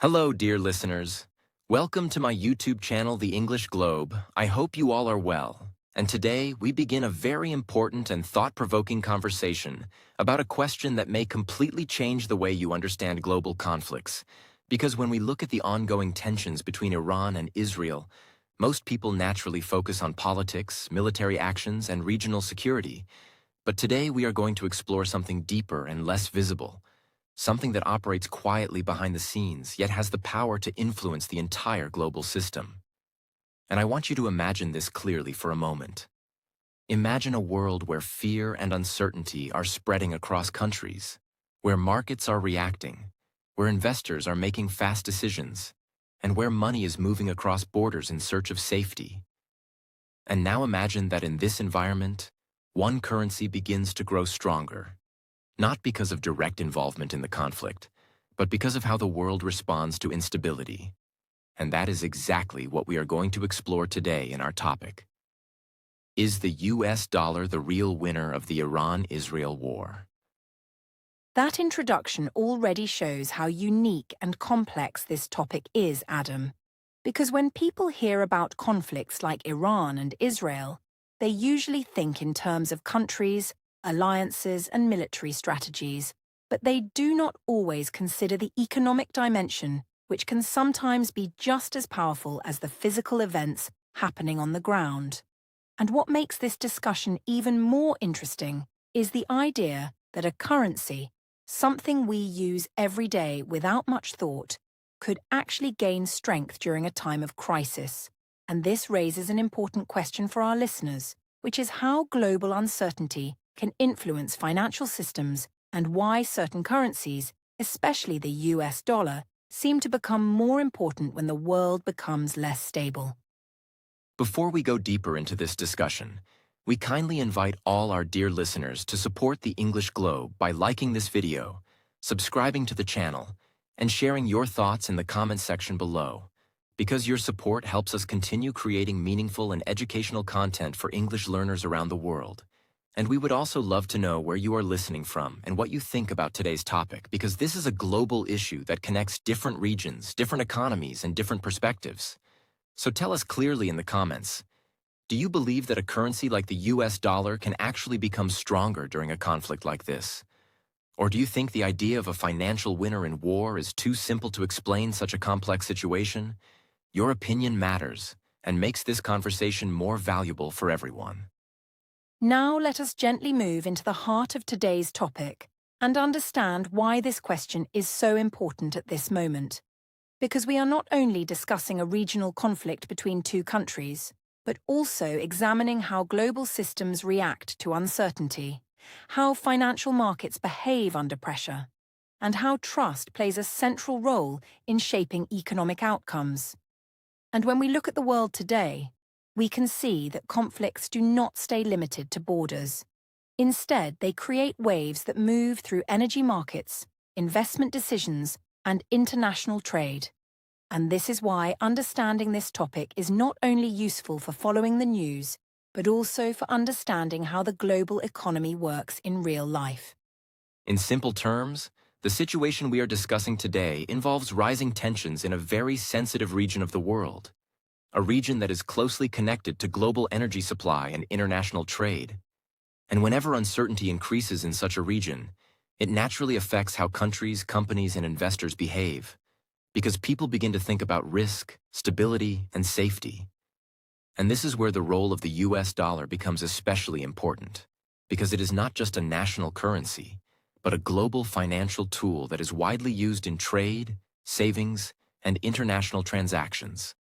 Hello, dear listeners. Welcome to my YouTube channel, The English Globe. I hope you all are well. And today, we begin a very important and thought-provoking conversation about a question that may completely change the way you understand global conflicts. Because when we look at the ongoing tensions between Iran and Israel, most people naturally focus on politics, military actions, and regional security. But today, we are going to explore something deeper and less visible. Something that operates quietly behind the scenes, yet has the power to influence the entire global system. And I want you to imagine this clearly for a moment. Imagine a world where fear and uncertainty are spreading across countries, where markets are reacting, where investors are making fast decisions, and where money is moving across borders in search of safety. And now imagine that in this environment, one currency begins to grow stronger. Not because of direct involvement in the conflict, but because of how the world responds to instability. And that is exactly what we are going to explore today in our topic. Is the US dollar the real winner of the Iran-Israel war? That introduction already shows how unique and complex this topic is, Adam. Because when people hear about conflicts like Iran and Israel, they usually think in terms of countries, alliances, and military strategies, but they do not always consider the economic dimension, which can sometimes be just as powerful as the physical events happening on the ground. And what makes this discussion even more interesting is the idea that a currency, something we use every day without much thought, could actually gain strength during a time of crisis. And this raises an important question for our listeners, which is how global uncertainty can influence financial systems and why certain currencies, especially the US dollar, seem to become more important when the world becomes less stable. Before we go deeper into this discussion, we kindly invite all our dear listeners to support the English Globe by liking this video, subscribing to the channel, and sharing your thoughts in the comments section below. Because your support helps us continue creating meaningful and educational content for English learners around the world. And we would also love to know where you are listening from and what you think about today's topic, because this is a global issue that connects different regions, different economies, and different perspectives. So tell us clearly in the comments, do you believe that a currency like the US dollar can actually become stronger during a conflict like this? Or do you think the idea of a financial winner in war is too simple to explain such a complex situation? Your opinion matters and makes this conversation more valuable for everyone. Now let us gently move into the heart of today's topic and understand why this question is so important at this moment. Because we are not only discussing a regional conflict between two countries, but also examining how global systems react to uncertainty, how financial markets behave under pressure, and how trust plays a central role in shaping economic outcomes. And when we look at the world today, we can see that conflicts do not stay limited to borders. Instead, they create waves that move through energy markets, investment decisions, and international trade. And this is why understanding this topic is not only useful for following the news, but also for understanding how the global economy works in real life. In simple terms, the situation we are discussing today involves rising tensions in a very sensitive region of the world, a region that is closely connected to global energy supply and international trade. And whenever uncertainty increases in such a region, it naturally affects how countries, companies, and investors behave, because people begin to think about risk, stability, and safety. And this is where the role of the US dollar becomes especially important, because it is not just a national currency, but a global financial tool that is widely used in trade, savings, and international transactions.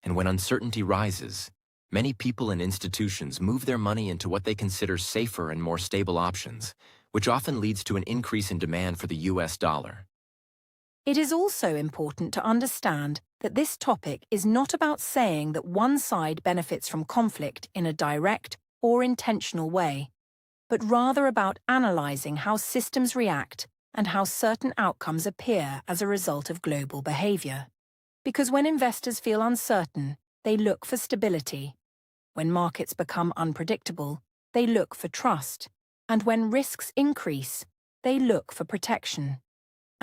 And when uncertainty rises, many people and institutions move their money into what they consider safer and more stable options, which often leads to an increase in demand for the US dollar. It is also important to understand that this topic is not about saying that one side benefits from conflict in a direct or intentional way, but rather about analyzing how systems react and how certain outcomes appear as a result of global behavior. Because when investors feel uncertain, they look for stability. When markets become unpredictable, they look for trust. And when risks increase, they look for protection.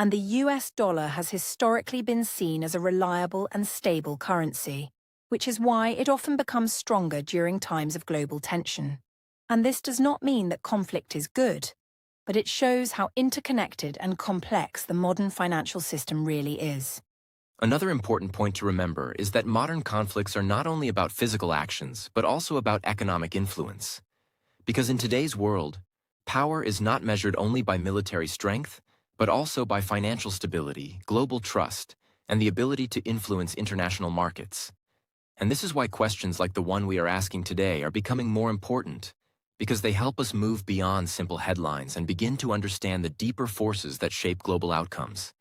and the US dollar has historically been seen as a reliable and stable currency, which is why it often becomes stronger during times of global tension. And this does not mean that conflict is good, but it shows how interconnected and complex the modern financial system really is. Another important point to remember is that modern conflicts are not only about physical actions, but also about economic influence. Because in today's world, power is not measured only by military strength, but also by financial stability, global trust, and the ability to influence international markets. And this is why questions like the one we are asking today are becoming more important, because they help us move beyond simple headlines and begin to understand the deeper forces that shape global outcomes.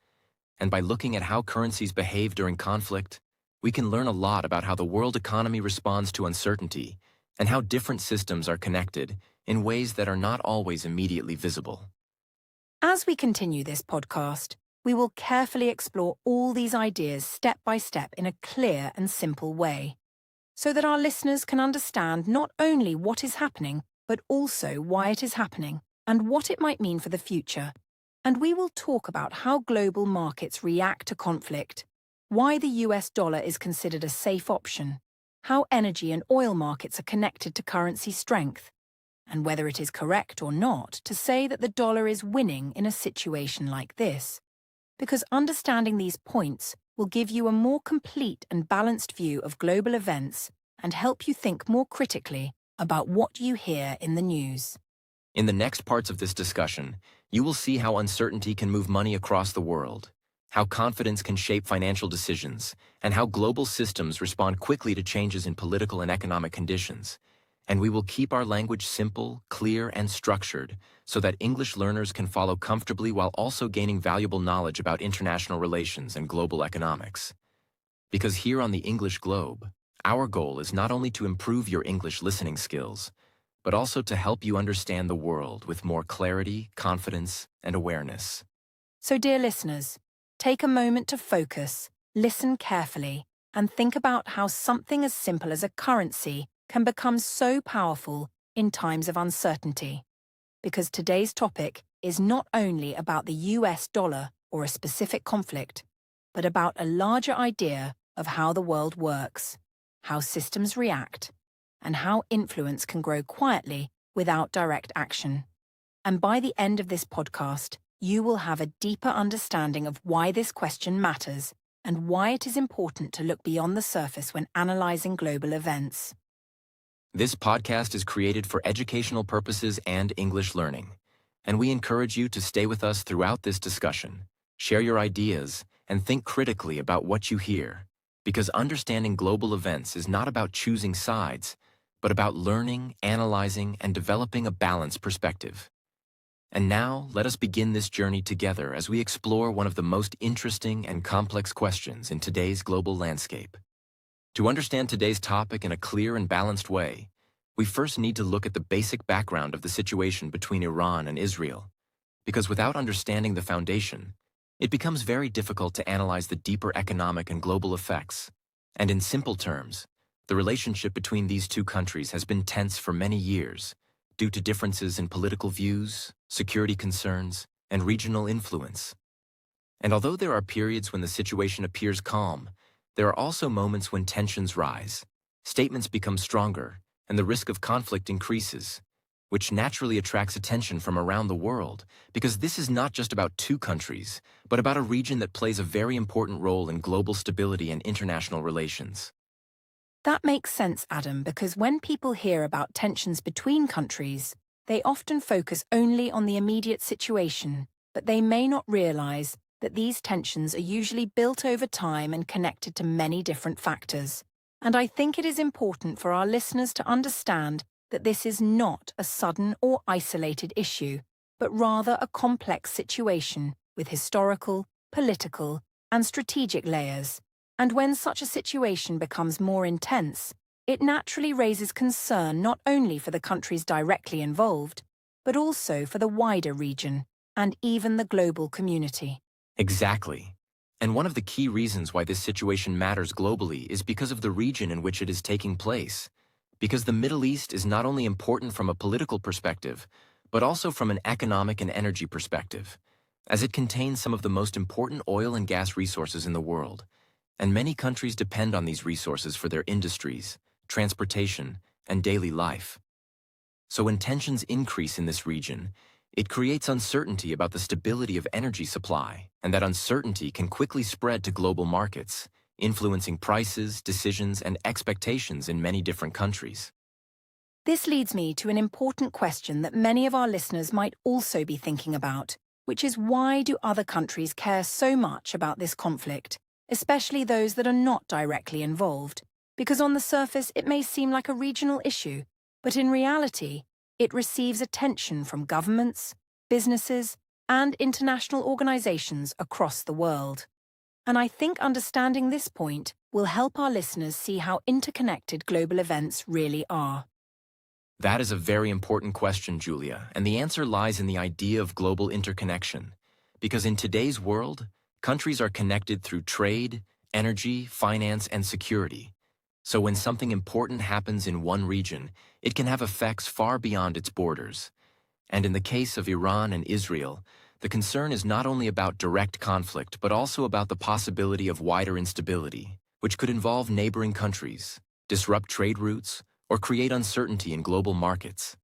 And by looking at how currencies behave during conflict, we can learn a lot about how the world economy responds to uncertainty and how different systems are connected in ways that are not always immediately visible. As we continue this podcast, we will carefully explore all these ideas step by step in a clear and simple way, so that our listeners can understand not only what is happening, but also why it is happening and what it might mean for the future. And we will talk about how global markets react to conflict, why the US dollar is considered a safe option, how energy and oil markets are connected to currency strength, and whether it is correct or not to say that the dollar is winning in a situation like this. Because understanding these points will give you a more complete and balanced view of global events and help you think more critically about what you hear in the news. In the next parts of this discussion, you will see how uncertainty can move money across the world, how confidence can shape financial decisions, and how global systems respond quickly to changes in political and economic conditions. And we will keep our language simple, clear, and structured so that English learners can follow comfortably while also gaining valuable knowledge about international relations and global economics. Because here on the English Globe, our goal is not only to improve your English listening skills, but also to help you understand the world with more clarity, confidence, and awareness. So, dear listeners, take a moment to focus, listen carefully, and think about how something as simple as a currency can become so powerful in times of uncertainty. Because today's topic is not only about the US dollar or a specific conflict, but about a larger idea of how the world works, how systems react, and how influence can grow quietly without direct action. And by the end of this podcast, you will have a deeper understanding of why this question matters and why it is important to look beyond the surface when analyzing global events. This podcast is created for educational purposes and English learning, and we encourage you to stay with us throughout this discussion, share your ideas, and think critically about what you hear, because understanding global events is not about choosing sides, but about learning, analyzing, and developing a balanced perspective. And now, let us begin this journey together as we explore one of the most interesting and complex questions in today's global landscape. To understand today's topic in a clear and balanced way, we first need to look at the basic background of the situation between Iran and Israel, because without understanding the foundation, it becomes very difficult to analyze the deeper economic and global effects. And in simple terms, the relationship between these two countries has been tense for many years due to differences in political views, security concerns, and regional influence. And although there are periods when the situation appears calm, there are also moments when tensions rise, statements become stronger, and the risk of conflict increases, which naturally attracts attention from around the world, because this is not just about two countries, but about a region that plays a very important role in global stability and international relations. That makes sense, Adam, because when people hear about tensions between countries, they often focus only on the immediate situation, but they may not realize that these tensions are usually built over time and connected to many different factors. And I think it is important for our listeners to understand that this is not a sudden or isolated issue, but rather a complex situation with historical, political, and strategic layers. And when such a situation becomes more intense, it naturally raises concern not only for the countries directly involved, but also for the wider region and even the global community. Exactly. And one of the key reasons why this situation matters globally is because of the region in which it is taking place. Because the Middle East is not only important from a political perspective, but also from an economic and energy perspective. as it contains some of the most important oil and gas resources in the world, and many countries depend on these resources for their industries, transportation, and daily life. So when tensions increase in this region, it creates uncertainty about the stability of energy supply, and that uncertainty can quickly spread to global markets, influencing prices, decisions, and expectations in many different countries. This leads me to an important question that many of our listeners might also be thinking about, which is why do other countries care so much about this conflict, especially those that are not directly involved? Because on the surface it may seem like a regional issue, but in reality, it receives attention from governments, businesses, and international organizations across the world. And I think understanding this point will help our listeners see how interconnected global events really are. That is a very important question, Julia, and the answer lies in the idea of global interconnection. Because in today's world, countries are connected through trade, energy, finance, and security. So when something important happens in one region, it can have effects far beyond its borders. And in the case of Iran and Israel, the concern is not only about direct conflict, but also about the possibility of wider instability, which could involve neighboring countries, disrupt trade routes, or create uncertainty in global markets.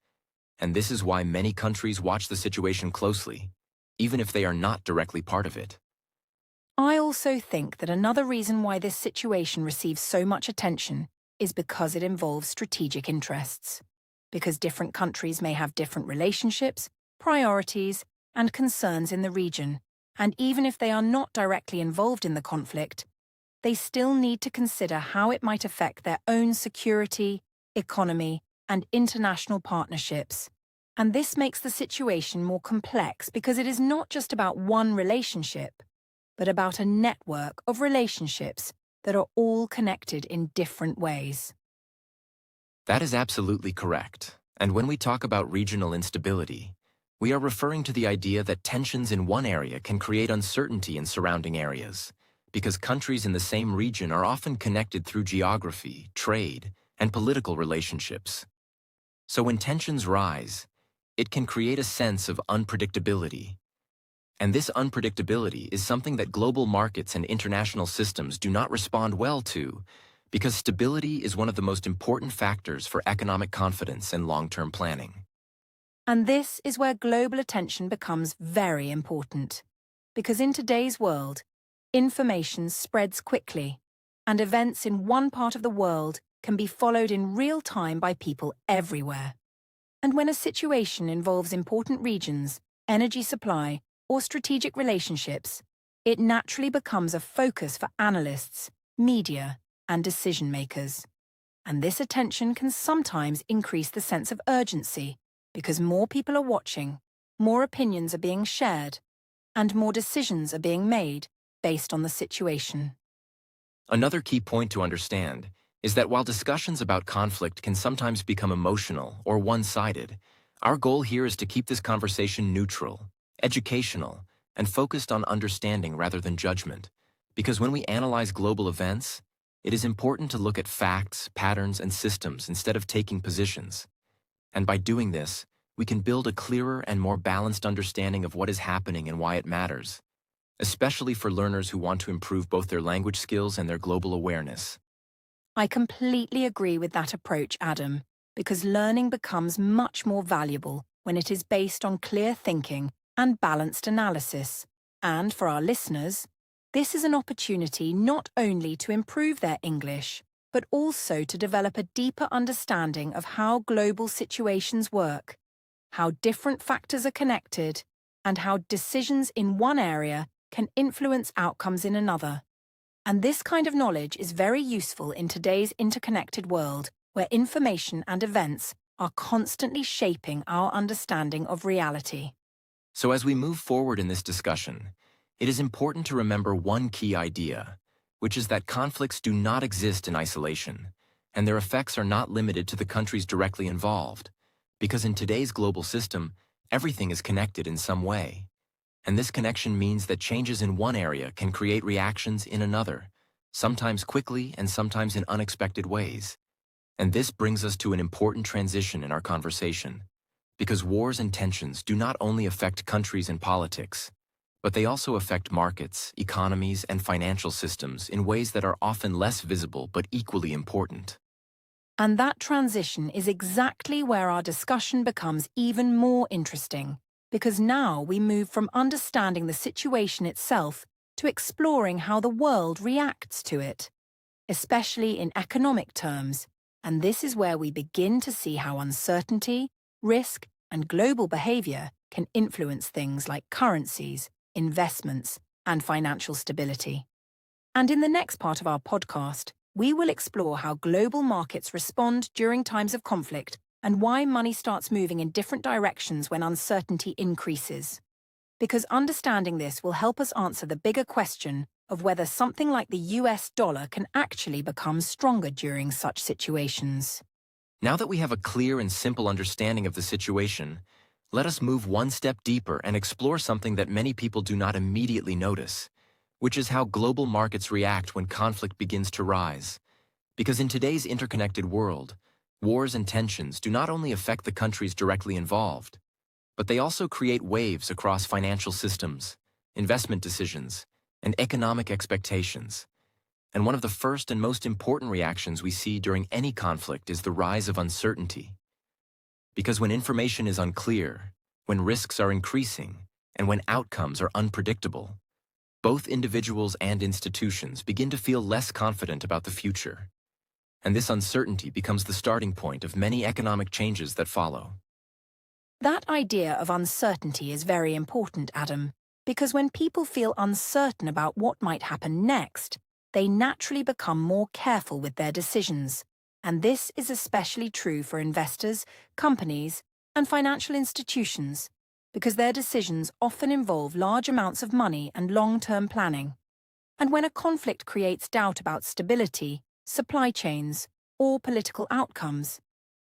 And this is why many countries watch the situation closely, even if they are not directly part of it. I also think that another reason why this situation receives so much attention is because it involves strategic interests. Because different countries may have different relationships, priorities, and concerns in the region, and even if they are not directly involved in the conflict, they still need to consider how it might affect their own security, economy, and international partnerships. And this makes the situation more complex because it is not just about one relationship, but about a network of relationships that are all connected in different ways. That is absolutely correct. And when we talk about regional instability, we are referring to the idea that tensions in one area can create uncertainty in surrounding areas, because countries in the same region are often connected through geography, trade, and political relationships. So when tensions rise, it can create a sense of unpredictability. And this unpredictability is something that global markets and international systems do not respond well to, because stability is one of the most important factors for economic confidence and long-term planning. And this is where global attention becomes very important. Because in today's world, information spreads quickly, and events in one part of the world can be followed in real time by people everywhere. And when a situation involves important regions, energy supply, or strategic relationships, it naturally becomes a focus for analysts, media, and decision makers. And this attention can sometimes increase the sense of urgency, because more people are watching, more opinions are being shared, and more decisions are being made based on the situation. Another key point to understand is that while discussions about conflict can sometimes become emotional or one-sided, our goal here is to keep this conversation neutral, educational, and focused on understanding rather than judgment. Because when we analyze global events, it is important to look at facts, patterns, and systems instead of taking positions. And by doing this, we can build a clearer and more balanced understanding of what is happening and why it matters, especially for learners who want to improve both their language skills and their global awareness. I completely agree with that approach, Adam, because learning becomes much more valuable when it is based on clear thinking and balanced analysis. And for our listeners, this is an opportunity not only to improve their English, but also to develop a deeper understanding of how global situations work, how different factors are connected, and how decisions in one area can influence outcomes in another. And this kind of knowledge is very useful in today's interconnected world, where information and events are constantly shaping our understanding of reality. So as we move forward in this discussion, it is important to remember one key idea, which is that conflicts do not exist in isolation, and their effects are not limited to the countries directly involved, because in today's global system, everything is connected in some way. And this connection means that changes in one area can create reactions in another, sometimes quickly and sometimes in unexpected ways. And this brings us to an important transition in our conversation, because wars and tensions do not only affect countries and politics, but they also affect markets, economies, and financial systems in ways that are often less visible but equally important. And that transition is exactly where our discussion becomes even more interesting, because now we move from understanding the situation itself to exploring how the world reacts to it, especially in economic terms, and this is where we begin to see how uncertainty, risk, and global behavior can influence things like currencies, investments, and financial stability. And in the next part of our podcast, we will explore how global markets respond during times of conflict and why money starts moving in different directions when uncertainty increases. Because understanding this will help us answer the bigger question of whether something like the US dollar can actually become stronger during such situations. Now that we have a clear and simple understanding of the situation, let us move one step deeper and explore something that many people do not immediately notice, which is how global markets react when conflict begins to rise. Because in today's interconnected world, wars and tensions do not only affect the countries directly involved, but they also create waves across financial systems, investment decisions, and economic expectations. And one of the first and most important reactions we see during any conflict is the rise of uncertainty. Because when information is unclear, when risks are increasing, and when outcomes are unpredictable, both individuals and institutions begin to feel less confident about the future. And this uncertainty becomes the starting point of many economic changes that follow. That idea of uncertainty is very important, Adam, because when people feel uncertain about what might happen next, they naturally become more careful with their decisions. And this is especially true for investors, companies, and financial institutions, because their decisions often involve large amounts of money and long-term planning. And when a conflict creates doubt about stability, supply chains, or political outcomes,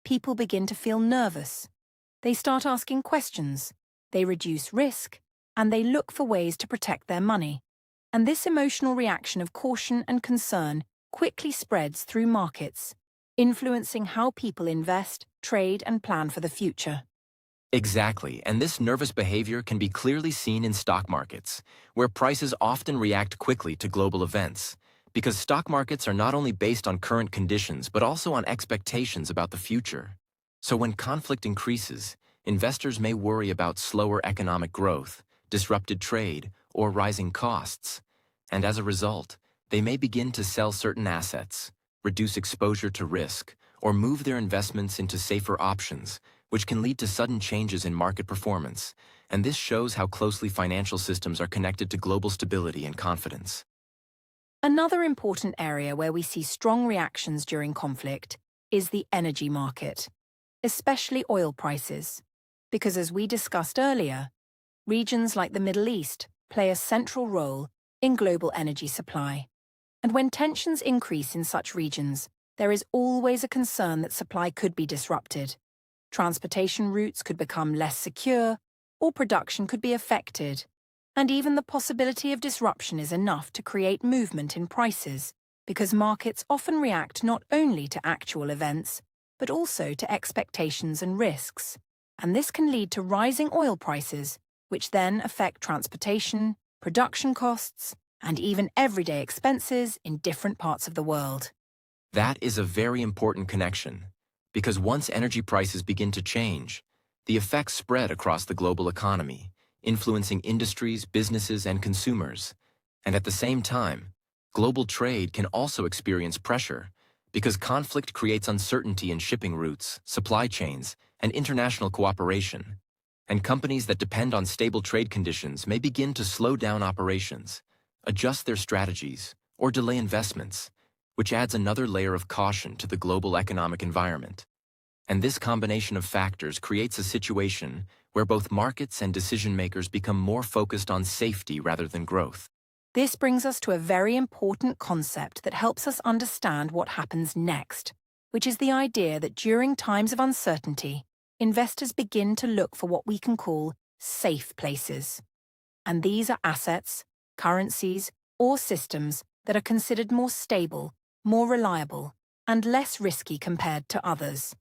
people begin to feel nervous. They start asking questions, they reduce risk, and they look for ways to protect their money. And this emotional reaction of caution and concern quickly spreads through markets, influencing how people invest, trade, and plan for the future. Exactly, and this nervous behavior can be clearly seen in stock markets, where prices often react quickly to global events, because stock markets are not only based on current conditions but also on expectations about the future. So when conflict increases, investors may worry about slower economic growth, disrupted trade, or rising costs, and as a result, they may begin to sell certain assets, reduce exposure to risk, or move their investments into safer options, which can lead to sudden changes in market performance, and this shows how closely financial systems are connected to global stability and confidence. Another important area where we see strong reactions during conflict is the energy market, especially oil prices, because as we discussed earlier, regions like the Middle East play a central role in global energy supply. And when tensions increase in such regions, there is always a concern that supply could be disrupted. Transportation routes could become less secure, or production could be affected. And even the possibility of disruption is enough to create movement in prices, because markets often react not only to actual events, but also to expectations and risks. And this can lead to rising oil prices, which then affect transportation, production costs, and even everyday expenses in different parts of the world. That is a very important connection, because once energy prices begin to change, the effects spread across the global economy, influencing industries, businesses, and consumers. And at the same time, global trade can also experience pressure, because conflict creates uncertainty in shipping routes, supply chains, and international cooperation. And companies that depend on stable trade conditions may begin to slow down operations, adjust their strategies, or delay investments, which adds another layer of caution to the global economic environment. And this combination of factors creates a situation where both markets and decision-makers become more focused on safety rather than growth. This brings us to a very important concept that helps us understand what happens next, which is the idea that during times of uncertainty, investors begin to look for what we can call safe places. And these are assets, currencies, or systems that are considered more stable, more reliable, and less risky compared to others.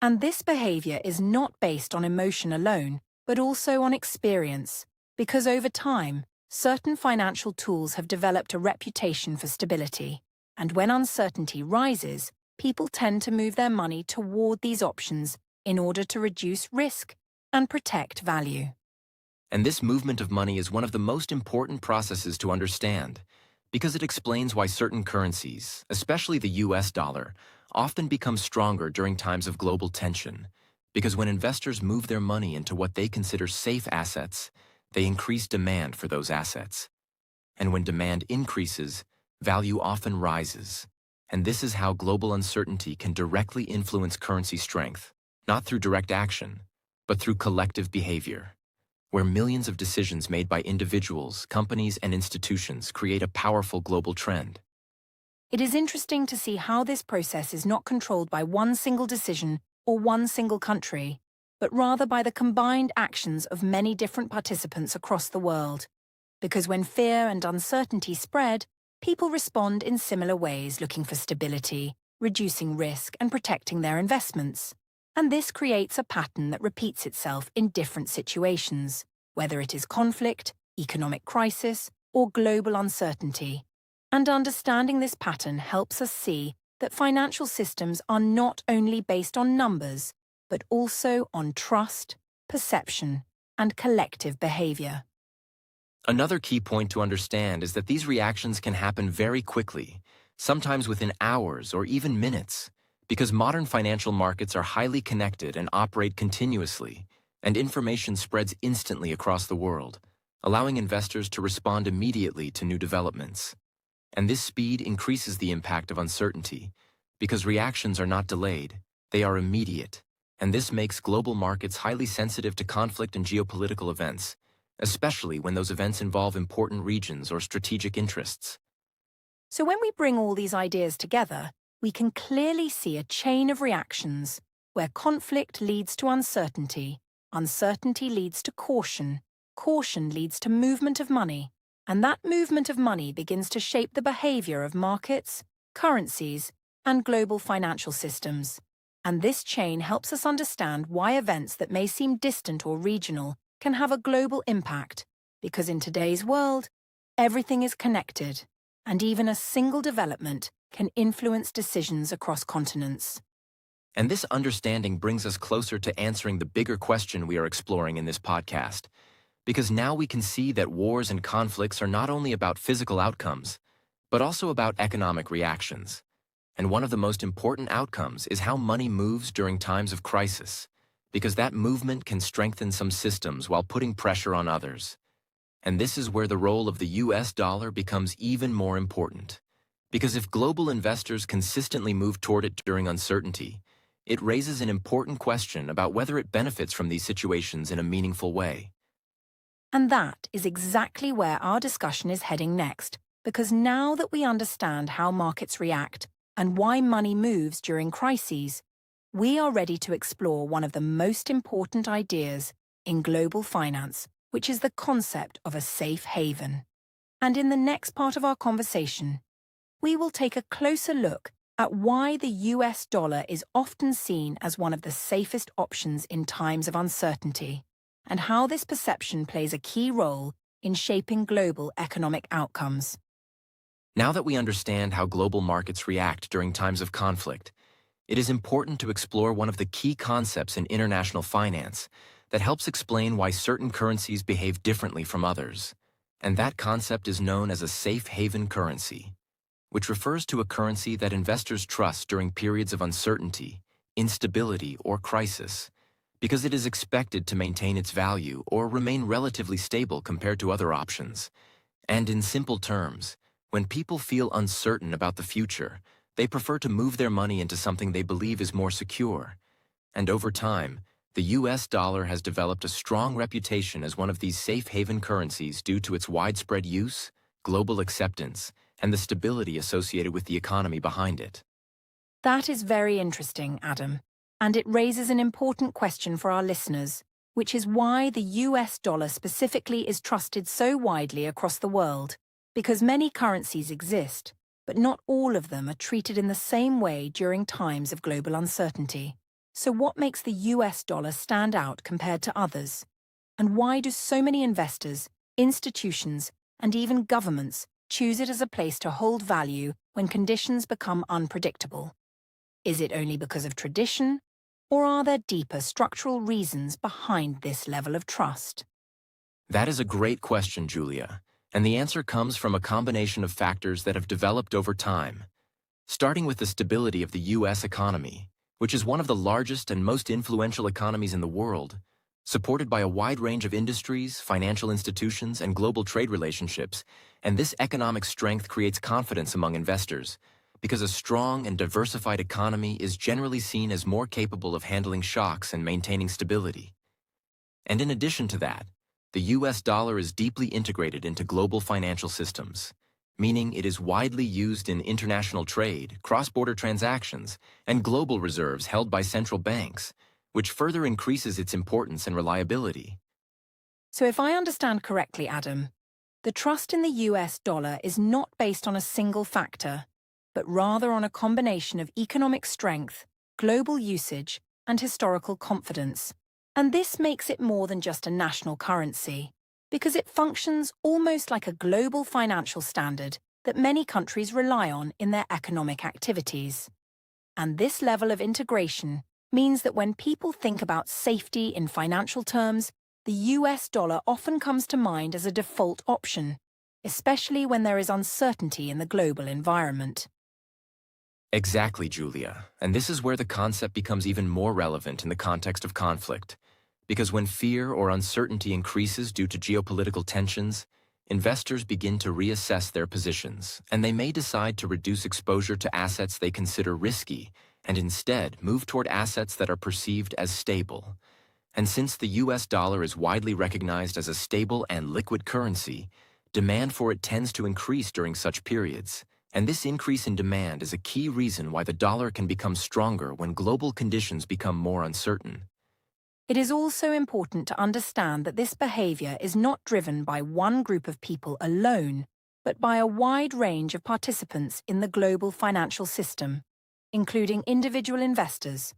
And this behavior is not based on emotion alone, but also on experience, because over time, certain financial tools have developed a reputation for stability, and when uncertainty rises, people tend to move their money toward these options in order to reduce risk and protect value. And this movement of money is one of the most important processes to understand, because it explains why certain currencies, especially the US dollar, often become stronger during times of global tension. Because when investors move their money into what they consider safe assets, they increase demand for those assets. And when demand increases, value often rises. And this is how global uncertainty can directly influence currency strength, not through direct action, but through collective behavior, where millions of decisions made by individuals, companies, and institutions create a powerful global trend. It is interesting to see how this process is not controlled by one single decision or one single country, but rather by the combined actions of many different participants across the world. Because when fear and uncertainty spread, people respond in similar ways, looking for stability, reducing risk, and protecting their investments. And this creates a pattern that repeats itself in different situations, whether it is conflict, economic crisis, or global uncertainty. And understanding this pattern helps us see that financial systems are not only based on numbers, but also on trust, perception, and collective behavior. Another key point to understand is that these reactions can happen very quickly, sometimes within hours or even minutes, because modern financial markets are highly connected and operate continuously, and information spreads instantly across the world, allowing investors to respond immediately to new developments. And this speed increases the impact of uncertainty, because reactions are not delayed, they are immediate, and this makes global markets highly sensitive to conflict and geopolitical events, especially when those events involve important regions or strategic interests. So when we bring all these ideas together, we can clearly see a chain of reactions where conflict leads to uncertainty, uncertainty leads to caution, caution leads to movement of money, and that movement of money begins to shape the behavior of markets, currencies, and global financial systems. And this chain helps us understand why events that may seem distant or regional can have a global impact, because in today's world, everything is connected, and even a single development can influence decisions across continents. And this understanding brings us closer to answering the bigger question we are exploring in this podcast, because now we can see that wars and conflicts are not only about physical outcomes, but also about economic reactions. And one of the most important outcomes is how money moves during times of crisis, because that movement can strengthen some systems while putting pressure on others. And this is where the role of the US dollar becomes even more important. Because if global investors consistently move toward it during uncertainty, it raises an important question about whether it benefits from these situations in a meaningful way. And that is exactly where our discussion is heading next, because now that we understand how markets react and why money moves during crises, we are ready to explore one of the most important ideas in global finance, which is the concept of a safe haven. And in the next part of our conversation, we will take a closer look at why the US dollar is often seen as one of the safest options in times of uncertainty, and how this perception plays a key role in shaping global economic outcomes. Now that we understand how global markets react during times of conflict, it is important to explore one of the key concepts in international finance that helps explain why certain currencies behave differently from others. And that concept is known as a safe haven currency, which refers to a currency that investors trust during periods of uncertainty, instability, or crisis, because it is expected to maintain its value or remain relatively stable compared to other options. And in simple terms, when people feel uncertain about the future, they prefer to move their money into something they believe is more secure. And over time, the US dollar has developed a strong reputation as one of these safe haven currencies due to its widespread use, global acceptance, and the stability associated with the economy behind it. That is very interesting, Adam, and it raises an important question for our listeners, which is why the US dollar specifically is trusted so widely across the world. Because many currencies exist, but not all of them are treated in the same way during times of global uncertainty. So what makes the US dollar stand out compared to others? And why do so many investors, institutions, and even governments choose it as a place to hold value when conditions become unpredictable. Is it only because of tradition, or are there deeper structural reasons behind this level of trust? That is a great question, Julia, and the answer comes from a combination of factors that have developed over time. Starting with the stability of the U.S. economy, which is one of the largest and most influential economies in the world, supported by a wide range of industries, financial institutions, and global trade relationships, and this economic strength creates confidence among investors, because a strong and diversified economy is generally seen as more capable of handling shocks and maintaining stability. And in addition to that, the U.S. dollar is deeply integrated into global financial systems, meaning it is widely used in international trade, cross-border transactions, and global reserves held by central banks, which further increases its importance and reliability. So if I understand correctly, Adam, the trust in the US dollar is not based on a single factor, but rather on a combination of economic strength, global usage, and historical confidence. And this makes it more than just a national currency, because it functions almost like a global financial standard that many countries rely on in their economic activities. And this level of integration means that when people think about safety in financial terms, the US dollar often comes to mind as a default option, especially when there is uncertainty in the global environment. Exactly, Julia, and this is where the concept becomes even more relevant in the context of conflict. Because when fear or uncertainty increases due to geopolitical tensions, investors begin to reassess their positions, and they may decide to reduce exposure to assets they consider risky and instead move toward assets that are perceived as stable. And since the US dollar is widely recognized as a stable and liquid currency, demand for it tends to increase during such periods. And this increase in demand is a key reason why the dollar can become stronger when global conditions become more uncertain. It is also important to understand that this behavior is not driven by one group of people alone, but by a wide range of participants in the global financial system, including individual investors,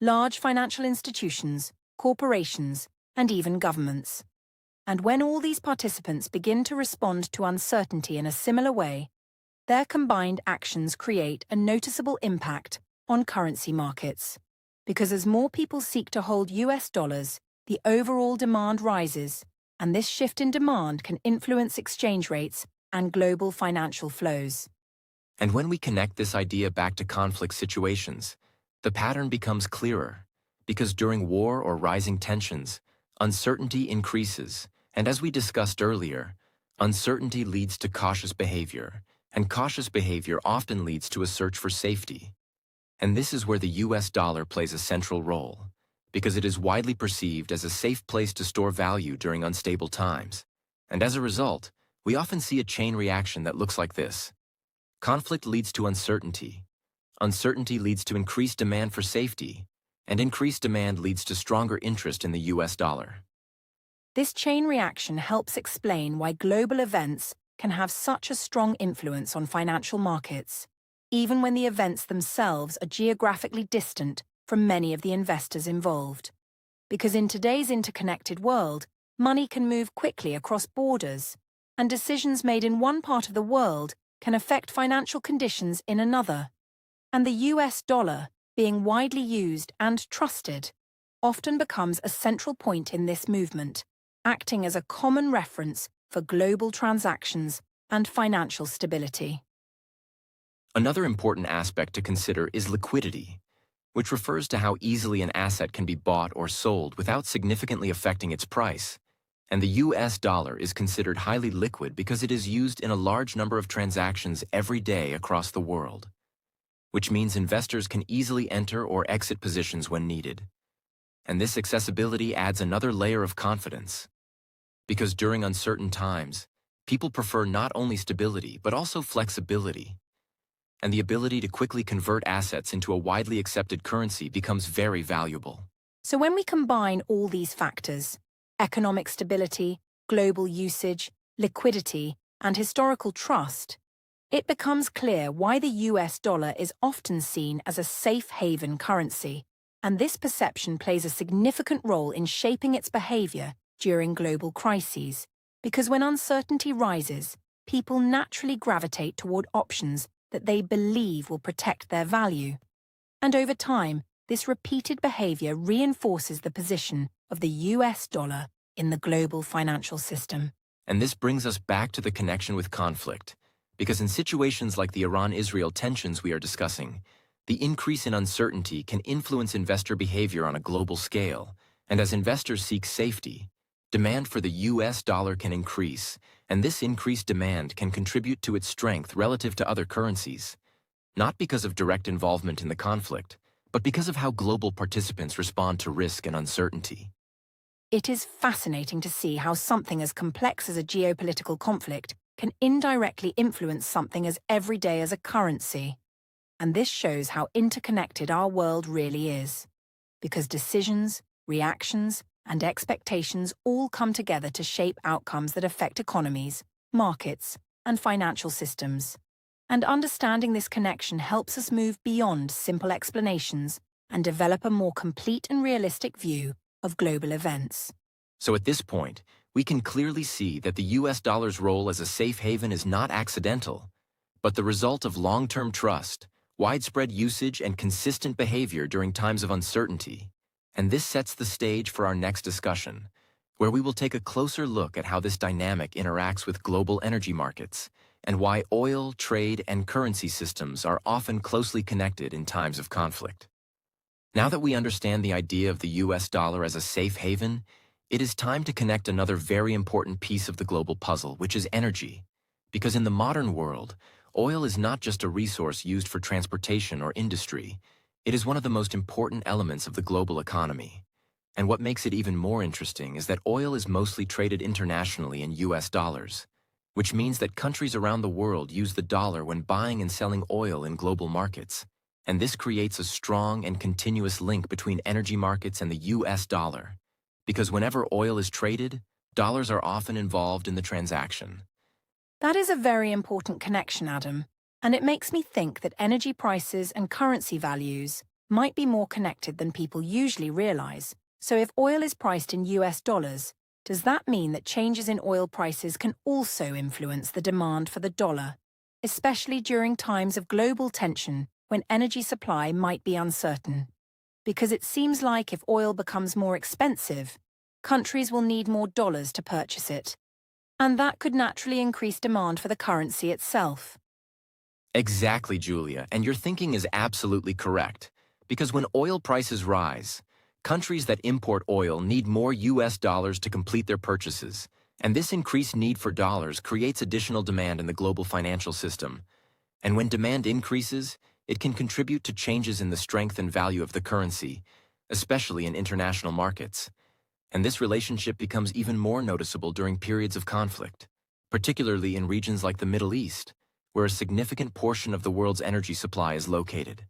large financial institutions, corporations, and even governments. And when all these participants begin to respond to uncertainty in a similar way, their combined actions create a noticeable impact on currency markets. Because as more people seek to hold US dollars, the overall demand rises, and this shift in demand can influence exchange rates and global financial flows. And when we connect this idea back to conflict situations, the pattern becomes clearer, because during war or rising tensions, uncertainty increases, and as we discussed earlier, uncertainty leads to cautious behavior, and cautious behavior often leads to a search for safety. And this is where the US dollar plays a central role, because it is widely perceived as a safe place to store value during unstable times. And as a result, we often see a chain reaction that looks like this. Conflict leads to uncertainty. Uncertainty leads to increased demand for safety, and increased demand leads to stronger interest in the US dollar. This chain reaction helps explain why global events can have such a strong influence on financial markets, even when the events themselves are geographically distant from many of the investors involved. Because in today's interconnected world, money can move quickly across borders, and decisions made in one part of the world can affect financial conditions in another. And the US dollar, being widely used and trusted, often becomes a central point in this movement, acting as a common reference for global transactions and financial stability. Another important aspect to consider is liquidity, which refers to how easily an asset can be bought or sold without significantly affecting its price. And the US dollar is considered highly liquid because it is used in a large number of transactions every day across the world, which means investors can easily enter or exit positions when needed. And this accessibility adds another layer of confidence, because during uncertain times, people prefer not only stability but also flexibility. And the ability to quickly convert assets into a widely accepted currency becomes very valuable. So when we combine all these factors, economic stability, global usage, liquidity, and historical trust, it becomes clear why the US dollar is often seen as a safe haven currency, and this perception plays a significant role in shaping its behavior during global crises, Because when uncertainty rises, people naturally gravitate toward options that they believe will protect their value. And over time, this repeated behavior reinforces the position of the US dollar in the global financial system. And this brings us back to the connection with conflict, because in situations like the Iran-Israel tensions we are discussing, the increase in uncertainty can influence investor behavior on a global scale, and as investors seek safety, demand for the US dollar can increase, and this increased demand can contribute to its strength relative to other currencies, not because of direct involvement in the conflict, but because of how global participants respond to risk and uncertainty. It is fascinating to see how something as complex as a geopolitical conflict can indirectly influence something as everyday as a currency. And this shows how interconnected our world really is. Because decisions, reactions, and expectations all come together to shape outcomes that affect economies, markets, and financial systems. And understanding this connection helps us move beyond simple explanations and develop a more complete and realistic view of global events. So at this point, we can clearly see that the US dollar's role as a safe haven is not accidental, but the result of long-term trust, widespread usage, and consistent behavior during times of uncertainty. And this sets the stage for our next discussion, where we will take a closer look at how this dynamic interacts with global energy markets, and why oil, trade, and currency systems are often closely connected in times of conflict. Now that we understand the idea of the US dollar as a safe haven, it is time to connect another very important piece of the global puzzle, which is energy. Because in the modern world, oil is not just a resource used for transportation or industry. It is one of the most important elements of the global economy. And what makes it even more interesting is that oil is mostly traded internationally in US dollars, which means that countries around the world use the dollar when buying and selling oil in global markets. And this creates a strong and continuous link between energy markets and the US dollar. Because whenever oil is traded, dollars are often involved in the transaction. That is a very important connection, Adam, and it makes me think that energy prices and currency values might be more connected than people usually realize. So if oil is priced in US dollars, does that mean that changes in oil prices can also influence the demand for the dollar, especially during times of global tension when energy supply might be uncertain? Because it seems like if oil becomes more expensive, countries will need more dollars to purchase it. And that could naturally increase demand for the currency itself. Exactly, Julia, and your thinking is absolutely correct. Because when oil prices rise, countries that import oil need more US dollars to complete their purchases, and this increased need for dollars creates additional demand in the global financial system. And when demand increases, it can contribute to changes in the strength and value of the currency, especially in international markets. And this relationship becomes even more noticeable during periods of conflict, particularly in regions like the Middle East, where a significant portion of the world's energy supply is located.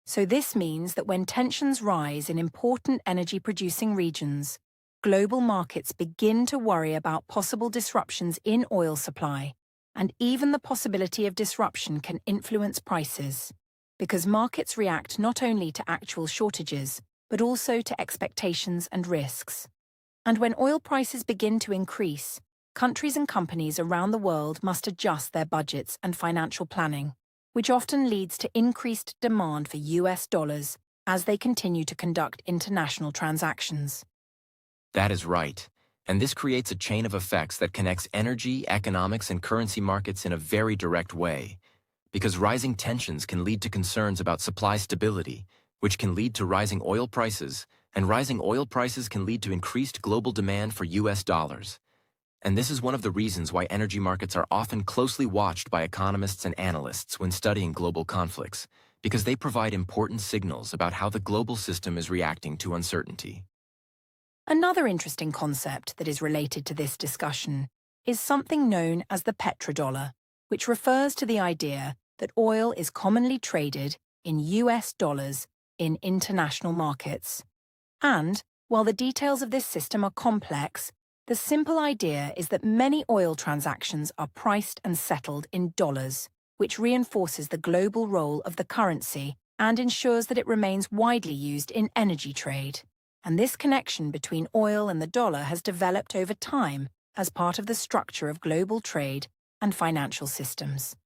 So this means that when tensions rise in important energy-producing regions, global markets begin to worry about possible disruptions in oil supply, and even the possibility of disruption can influence prices, because markets react not only to actual shortages, but also to expectations and risks. And when oil prices begin to increase, countries and companies around the world must adjust their budgets and financial planning, which often leads to increased demand for US dollars as they continue to conduct international transactions. That is right. And this creates a chain of effects that connects energy, economics, and currency markets in a very direct way. Because rising tensions can lead to concerns about supply stability, which can lead to rising oil prices, and rising oil prices can lead to increased global demand for US dollars. And this is one of the reasons why energy markets are often closely watched by economists and analysts when studying global conflicts, because they provide important signals about how the global system is reacting to uncertainty. Another interesting concept that is related to this discussion is something known as the petrodollar, which refers to the idea that oil is commonly traded in US dollars in international markets. And, while the details of this system are complex, the simple idea is that many oil transactions are priced and settled in dollars, which reinforces the global role of the currency and ensures that it remains widely used in energy trade. And this connection between oil and the dollar has developed over time as part of the structure of global trade and financial systems.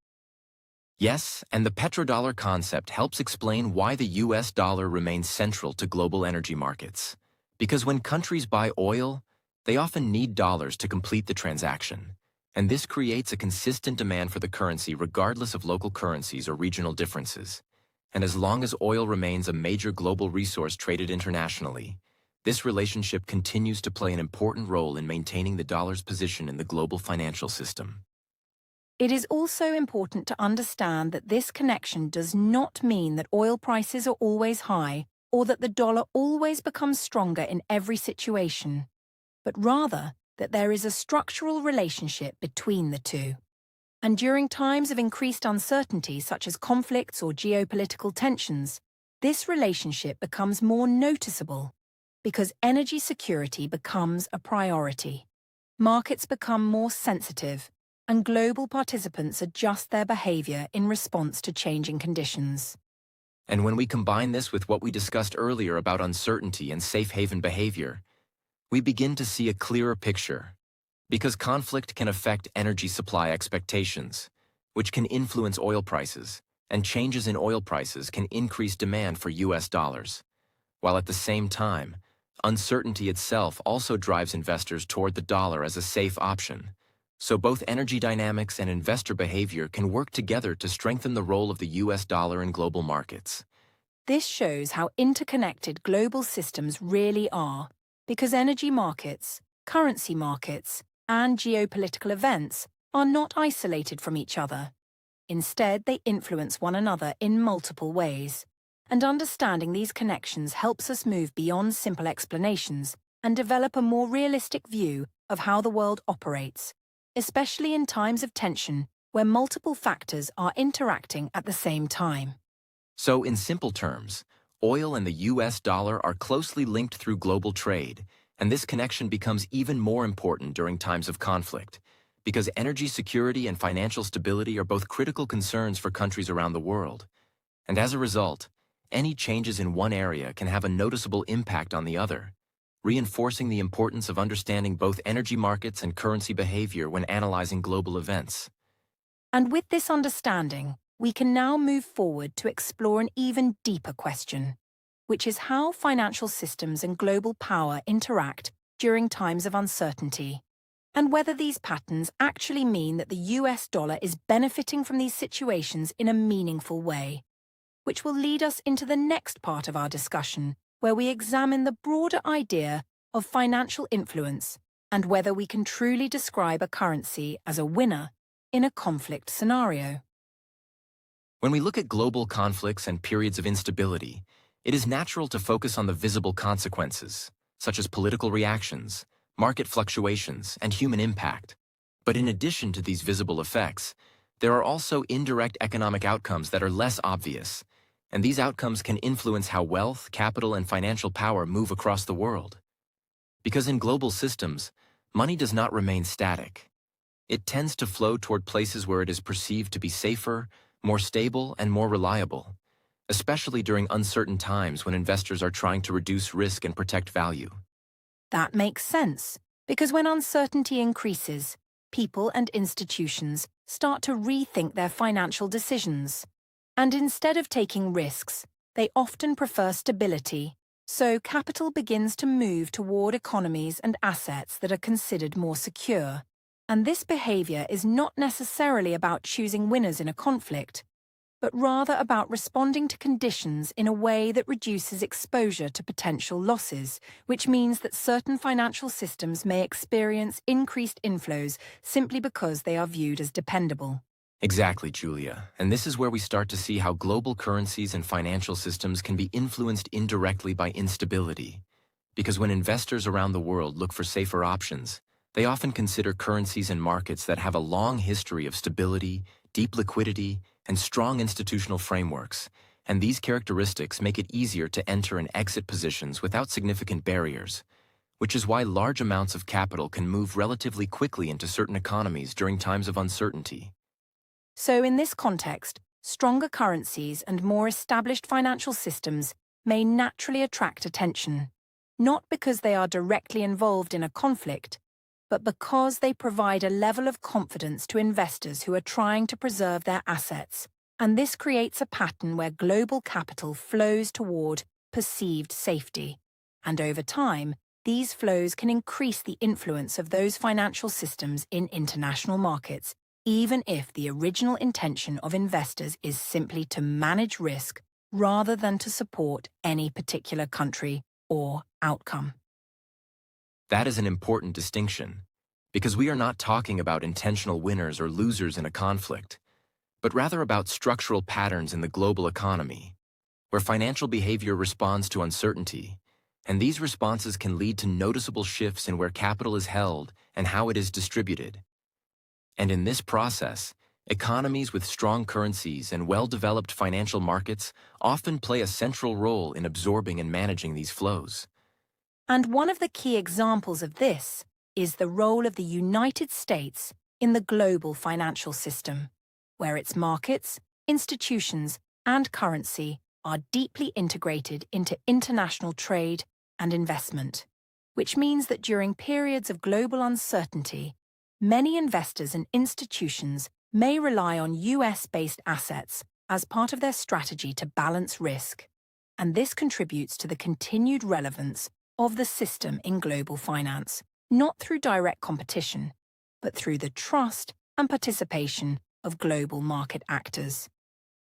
Yes, and the petrodollar concept helps explain why the US dollar remains central to global energy markets. Because when countries buy oil, they often need dollars to complete the transaction. And this creates a consistent demand for the currency regardless of local currencies or regional differences. And as long as oil remains a major global resource traded internationally, this relationship continues to play an important role in maintaining the dollar's position in the global financial system. It is also important to understand that this connection does not mean that oil prices are always high or that the dollar always becomes stronger in every situation, but rather that there is a structural relationship between the two. And during times of increased uncertainty, such as conflicts or geopolitical tensions, this relationship becomes more noticeable because energy security becomes a priority. Markets become more sensitive, and global participants adjust their behavior in response to changing conditions. And when we combine this with what we discussed earlier about uncertainty and safe haven behavior, we begin to see a clearer picture. Because conflict can affect energy supply expectations, which can influence oil prices, and changes in oil prices can increase demand for US dollars. While at the same time, uncertainty itself also drives investors toward the dollar as a safe option. So both energy dynamics and investor behavior can work together to strengthen the role of the US dollar in global markets. This shows how interconnected global systems really are, because energy markets, currency markets, and geopolitical events are not isolated from each other. Instead, they influence one another in multiple ways. And understanding these connections helps us move beyond simple explanations and develop a more realistic view of how the world operates, especially in times of tension where multiple factors are interacting at the same time. So, in simple terms, oil and the US dollar are closely linked through global trade, and this connection becomes even more important during times of conflict, because energy security and financial stability are both critical concerns for countries around the world. And as a result, any changes in one area can have a noticeable impact on the other, reinforcing the importance of understanding both energy markets and currency behavior when analyzing global events. And with this understanding, we can now move forward to explore an even deeper question, which is how financial systems and global power interact during times of uncertainty, and whether these patterns actually mean that the US dollar is benefiting from these situations in a meaningful way, which will lead us into the next part of our discussion, where we examine the broader idea of financial influence and whether we can truly describe a currency as a winner in a conflict scenario. When we look at global conflicts and periods of instability, it is natural to focus on the visible consequences, such as political reactions, market fluctuations, and human impact. But in addition to these visible effects, there are also indirect economic outcomes that are less obvious, and these outcomes can influence how wealth, capital, and financial power move across the world. Because in global systems, money does not remain static. It tends to flow toward places where it is perceived to be safer, more stable, and more reliable, especially during uncertain times when investors are trying to reduce risk and protect value. That makes sense, because when uncertainty increases, people and institutions start to rethink their financial decisions. And instead of taking risks, they often prefer stability, so capital begins to move toward economies and assets that are considered more secure. And this behavior is not necessarily about choosing winners in a conflict, but rather about responding to conditions in a way that reduces exposure to potential losses, which means that certain financial systems may experience increased inflows simply because they are viewed as dependable. Exactly, Julia. And this is where we start to see how global currencies and financial systems can be influenced indirectly by instability. Because when investors around the world look for safer options, they often consider currencies and markets that have a long history of stability, deep liquidity, and strong institutional frameworks. And these characteristics make it easier to enter and exit positions without significant barriers, which is why large amounts of capital can move relatively quickly into certain economies during times of uncertainty. So in this context, stronger currencies and more established financial systems may naturally attract attention, not because they are directly involved in a conflict, but because they provide a level of confidence to investors who are trying to preserve their assets, and this creates a pattern where global capital flows toward perceived safety. And over time, these flows can increase the influence of those financial systems in international markets, even if the original intention of investors is simply to manage risk rather than to support any particular country or outcome. That is an important distinction, because we are not talking about intentional winners or losers in a conflict, but rather about structural patterns in the global economy, where financial behavior responds to uncertainty, and these responses can lead to noticeable shifts in where capital is held and how it is distributed. And in this process, economies with strong currencies and well-developed financial markets often play a central role in absorbing and managing these flows. And one of the key examples of this is the role of the United States in the global financial system, where its markets, institutions, and currency are deeply integrated into international trade and investment, which means that during periods of global uncertainty, many investors and institutions may rely on US-based assets as part of their strategy to balance risk, and this contributes to the continued relevance of the system in global finance, not through direct competition, but through the trust and participation of global market actors.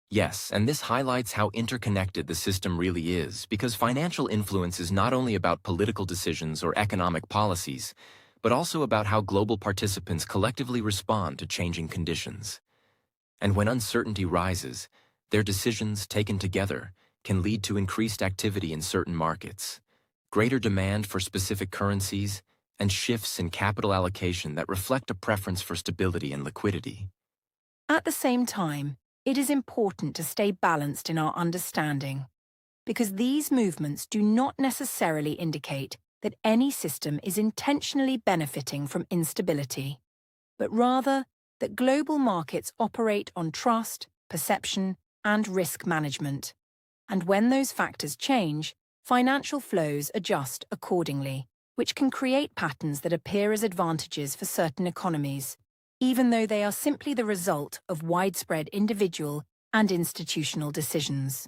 Yes, and this highlights how interconnected the system really is, because financial influence is not only about political decisions or economic policies, but also about how global participants collectively respond to changing conditions. And when uncertainty rises, their decisions, taken together, can lead to increased activity in certain markets, greater demand for specific currencies, and shifts in capital allocation that reflect a preference for stability and liquidity. At the same time, it is important to stay balanced in our understanding, because these movements do not necessarily indicate that any system is intentionally benefiting from instability, but rather that global markets operate on trust, perception, and risk management. And when those factors change, financial flows adjust accordingly, which can create patterns that appear as advantages for certain economies, even though they are simply the result of widespread individual and institutional decisions.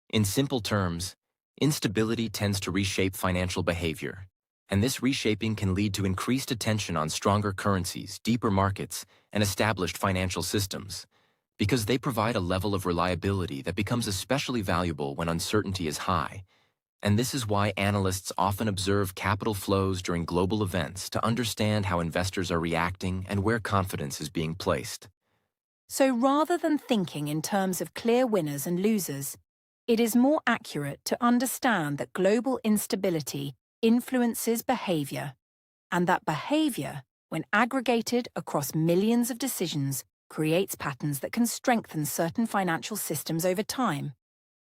In simple terms, instability tends to reshape financial behavior, and this reshaping can lead to increased attention on stronger currencies, deeper markets, and established financial systems, because they provide a level of reliability that becomes especially valuable when uncertainty is high. And this is why analysts often observe capital flows during global events to understand how investors are reacting and where confidence is being placed. So rather than thinking in terms of clear winners and losers, it is more accurate to understand that global instability influences behavior, and that behavior, when aggregated across millions of decisions, creates patterns that can strengthen certain financial systems over time,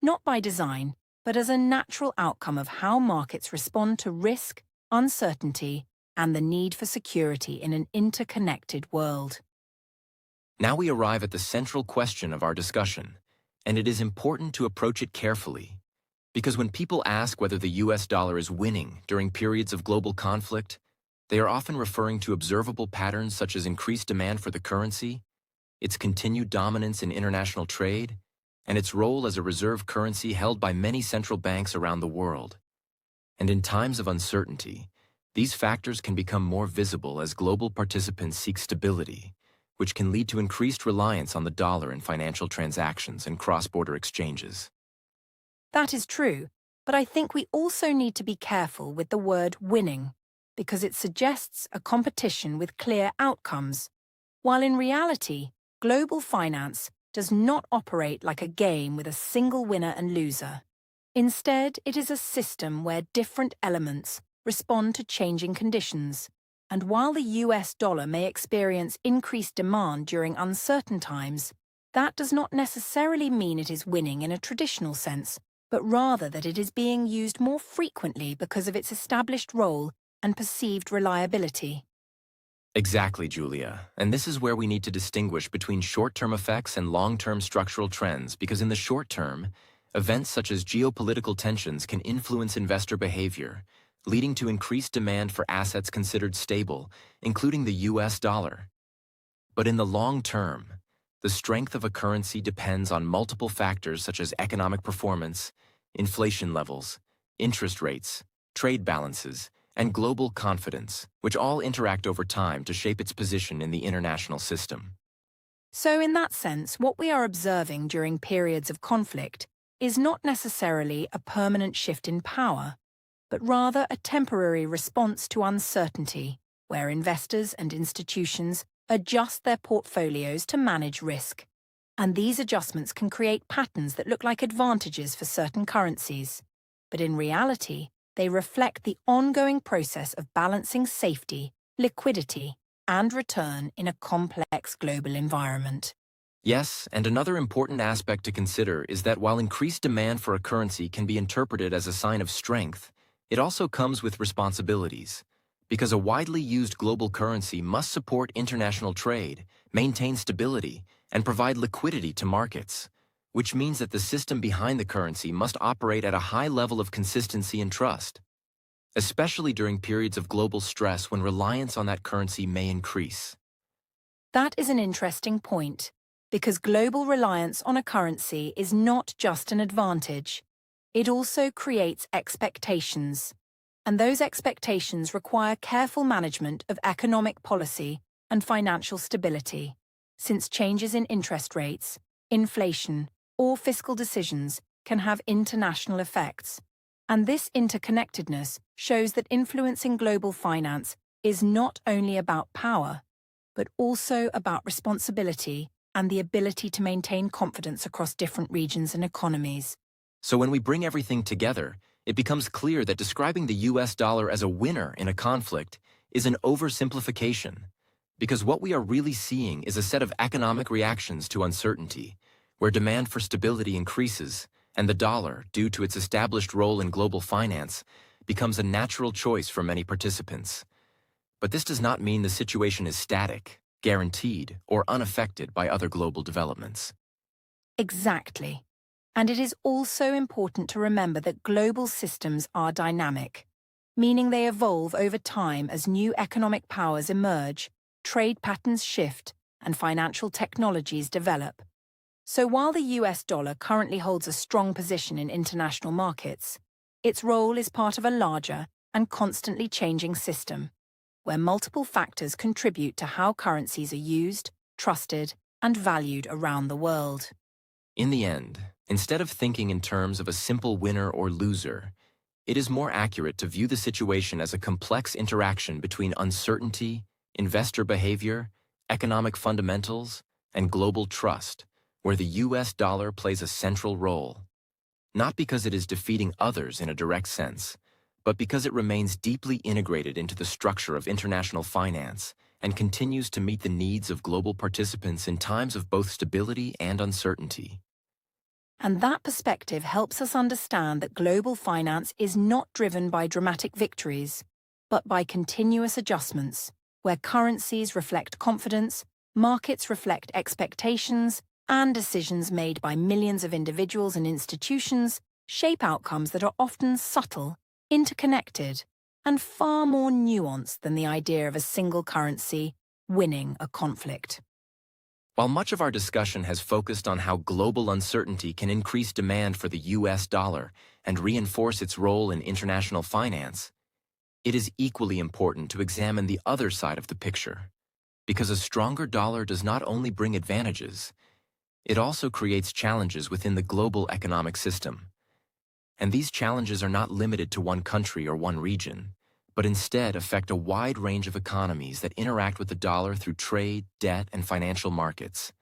not by design, but as a natural outcome of how markets respond to risk, uncertainty, and the need for security in an interconnected world. Now we arrive at the central question of our discussion, and it is important to approach it carefully, because when people ask whether the US dollar is winning during periods of global conflict, they are often referring to observable patterns such as increased demand for the currency, its continued dominance in international trade, and its role as a reserve currency held by many central banks around the world. And in times of uncertainty, these factors can become more visible as global participants seek stability, which can lead to increased reliance on the dollar in financial transactions and cross-border exchanges. That is true, but I think we also need to be careful with the word winning, because it suggests a competition with clear outcomes, while in reality, global finance does not operate like a game with a single winner and loser. Instead, it is a system where different elements respond to changing conditions, and while the US dollar may experience increased demand during uncertain times, that does not necessarily mean it is winning in a traditional sense, but rather that it is being used more frequently because of its established role and perceived reliability. Exactly, Julia. And this is where we need to distinguish between short-term effects and long-term structural trends, because in the short term, events such as geopolitical tensions can influence investor behavior, leading to increased demand for assets considered stable, including the US dollar. But in the long term, the strength of a currency depends on multiple factors such as economic performance, inflation levels, interest rates, trade balances, and global confidence, which all interact over time to shape its position in the international system. So in that sense, what we are observing during periods of conflict is not necessarily a permanent shift in power, but rather a temporary response to uncertainty, where investors and institutions adjust their portfolios to manage risk. And these adjustments can create patterns that look like advantages for certain currencies. But in reality, they reflect the ongoing process of balancing safety, liquidity, and return in a complex global environment. Yes, and another important aspect to consider is that while increased demand for a currency can be interpreted as a sign of strength, it also comes with responsibilities. Because a widely used global currency must support international trade, maintain stability, and provide liquidity to markets, which means that the system behind the currency must operate at a high level of consistency and trust, especially during periods of global stress when reliance on that currency may increase. That is an interesting point, because global reliance on a currency is not just an advantage. It also creates expectations. And those expectations require careful management of economic policy and financial stability, since changes in interest rates, inflation, or fiscal decisions can have international effects. And this interconnectedness shows that influencing global finance is not only about power, but also about responsibility and the ability to maintain confidence across different regions and economies. So when we bring everything together, it becomes clear that describing the US dollar as a winner in a conflict is an oversimplification, because what we are really seeing is a set of economic reactions to uncertainty, where demand for stability increases, and the dollar, due to its established role in global finance, becomes a natural choice for many participants. But this does not mean the situation is static, guaranteed, or unaffected by other global developments. Exactly. And it is also important to remember that global systems are dynamic, meaning they evolve over time as new economic powers emerge, trade patterns shift, and financial technologies develop. So while the US dollar currently holds a strong position in international markets, its role is part of a larger and constantly changing system, where multiple factors contribute to how currencies are used, trusted, and valued around the world. In the end, instead of thinking in terms of a simple winner or loser, it is more accurate to view the situation as a complex interaction between uncertainty, investor behavior, economic fundamentals, and global trust, where the US dollar plays a central role. Not because it is defeating others in a direct sense, but because it remains deeply integrated into the structure of international finance and continues to meet the needs of global participants in times of both stability and uncertainty. And that perspective helps us understand that global finance is not driven by dramatic victories, but by continuous adjustments, where currencies reflect confidence, markets reflect expectations, and decisions made by millions of individuals and institutions shape outcomes that are often subtle, interconnected, and far more nuanced than the idea of a single currency winning a conflict. While much of our discussion has focused on how global uncertainty can increase demand for the US dollar and reinforce its role in international finance, it is equally important to examine the other side of the picture, because a stronger dollar does not only bring advantages, it also creates challenges within the global economic system. And these challenges are not limited to one country or one region, but instead affect a wide range of economies that interact with the dollar through trade, debt, and financial markets,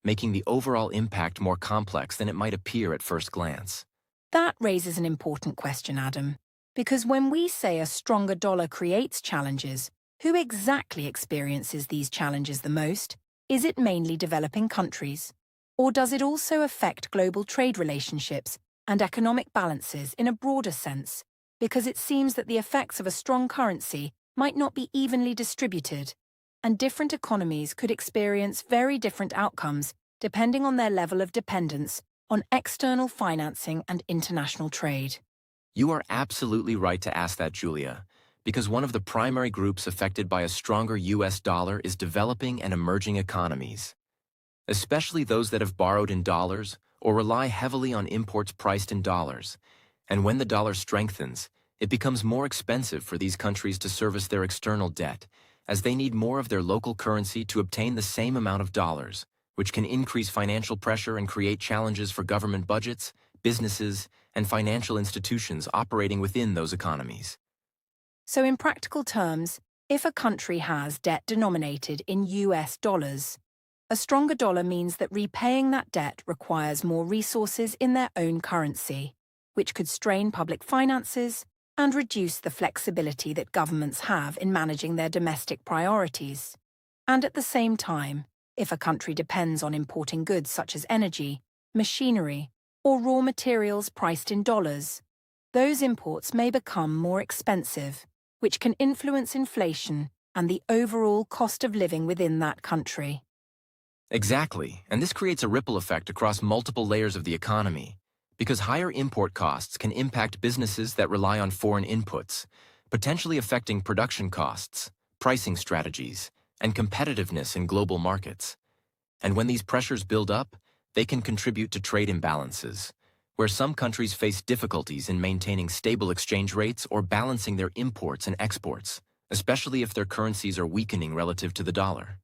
making the overall impact more complex than it might appear at first glance. That raises an important question, Adam, because when we say a stronger dollar creates challenges, who exactly experiences these challenges the most? Is it mainly developing countries? Or does it also affect global trade relationships and economic balances in a broader sense? Because it seems that the effects of a strong currency might not be evenly distributed, and different economies could experience very different outcomes depending on their level of dependence on external financing and international trade. You are absolutely right to ask that, Julia, because one of the primary groups affected by a stronger US dollar is developing and emerging economies, especially those that have borrowed in dollars or rely heavily on imports priced in dollars. And when the dollar strengthens, it becomes more expensive for these countries to service their external debt, as they need more of their local currency to obtain the same amount of dollars, which can increase financial pressure and create challenges for government budgets, businesses, and financial institutions operating within those economies. So in practical terms, if a country has debt denominated in US dollars, a stronger dollar means that repaying that debt requires more resources in their own currency, which could strain public finances and reduce the flexibility that governments have in managing their domestic priorities. And at the same time, if a country depends on importing goods such as energy, machinery, or raw materials priced in dollars, those imports may become more expensive, which can influence inflation and the overall cost of living within that country. Exactly, and this creates a ripple effect across multiple layers of the economy, because higher import costs can impact businesses that rely on foreign inputs, potentially affecting production costs, pricing strategies, and competitiveness in global markets. And when these pressures build up, they can contribute to trade imbalances, where some countries face difficulties in maintaining stable exchange rates or balancing their imports and exports, especially if their currencies are weakening relative to the dollar.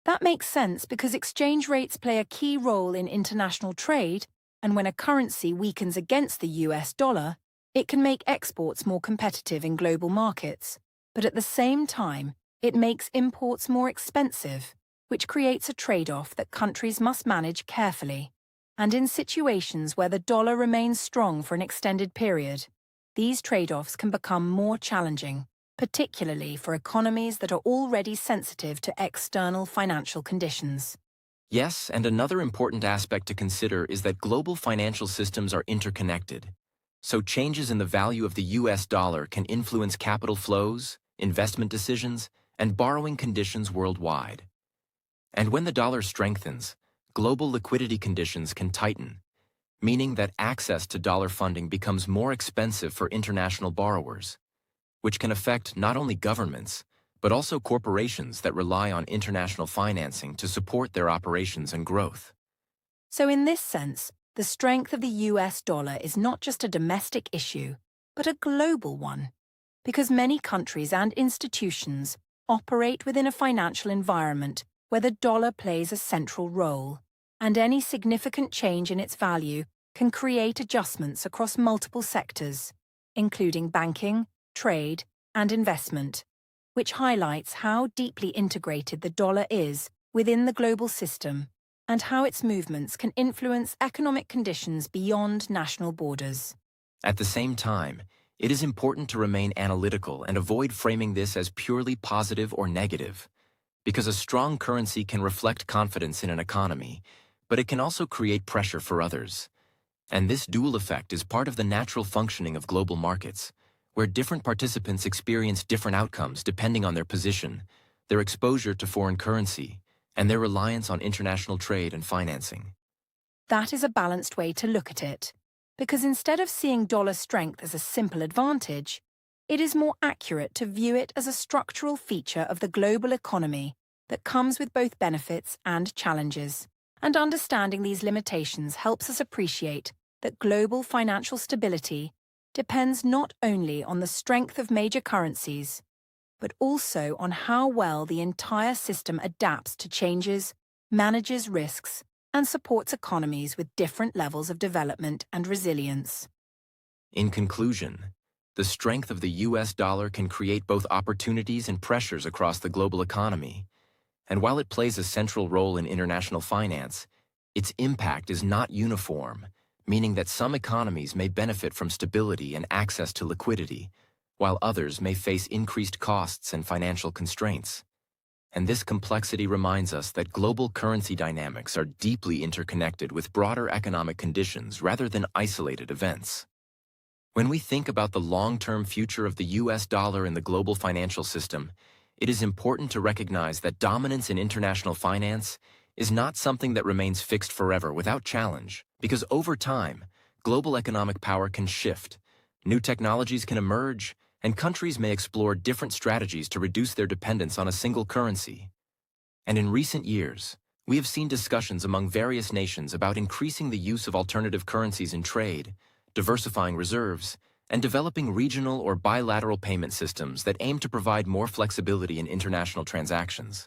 That makes sense because exchange rates play a key role in international trade, and when a currency weakens against the US dollar, it can make exports more competitive in global markets. But at the same time, it makes imports more expensive, which creates a trade-off that countries must manage carefully. And in situations where the dollar remains strong for an extended period, these trade-offs can become more challenging, particularly for economies that are already sensitive to external financial conditions. Yes, and another important aspect to consider is that global financial systems are interconnected. So changes in the value of the US dollar can influence capital flows, investment decisions, and borrowing conditions worldwide. And when the dollar strengthens, global liquidity conditions can tighten, meaning that access to dollar funding becomes more expensive for international borrowers, which can affect not only governments, but also corporations that rely on international financing to support their operations and growth. So in this sense, the strength of the US dollar is not just a domestic issue, but a global one, because many countries and institutions operate within a financial environment where the dollar plays a central role, and any significant change in its value can create adjustments across multiple sectors, including banking, trade, and investment, which highlights how deeply integrated the dollar is within the global system and how its movements can influence economic conditions beyond national borders. At the same time, it is important to remain analytical and avoid framing this as purely positive or negative, because a strong currency can reflect confidence in an economy, but it can also create pressure for others. And this dual effect is part of the natural functioning of global markets, where different participants experience different outcomes depending on their position, their exposure to foreign currency, and their reliance on international trade and financing. That is a balanced way to look at it, because instead of seeing dollar strength as a simple advantage, it is more accurate to view it as a structural feature of the global economy that comes with both benefits and challenges. And understanding these limitations helps us appreciate that global financial stability depends not only on the strength of major currencies, but also on how well the entire system adapts to changes, manages risks, and supports economies with different levels of development and resilience. In conclusion, the strength of the US dollar can create both opportunities and pressures across the global economy. And while it plays a central role in international finance, its impact is not uniform, meaning that some economies may benefit from stability and access to liquidity, while others may face increased costs and financial constraints. And this complexity reminds us that global currency dynamics are deeply interconnected with broader economic conditions rather than isolated events. When we think about the long-term future of the US dollar in the global financial system, it is important to recognize that dominance in international finance is not something that remains fixed forever without challenge, because over time, global economic power can shift, New technologies can emerge, and countries may explore different strategies to reduce their dependence on a single currency. And in recent years, we have seen discussions among various nations about increasing the use of alternative currencies in trade, diversifying reserves, and developing regional or bilateral payment systems that aim to provide more flexibility in international transactions.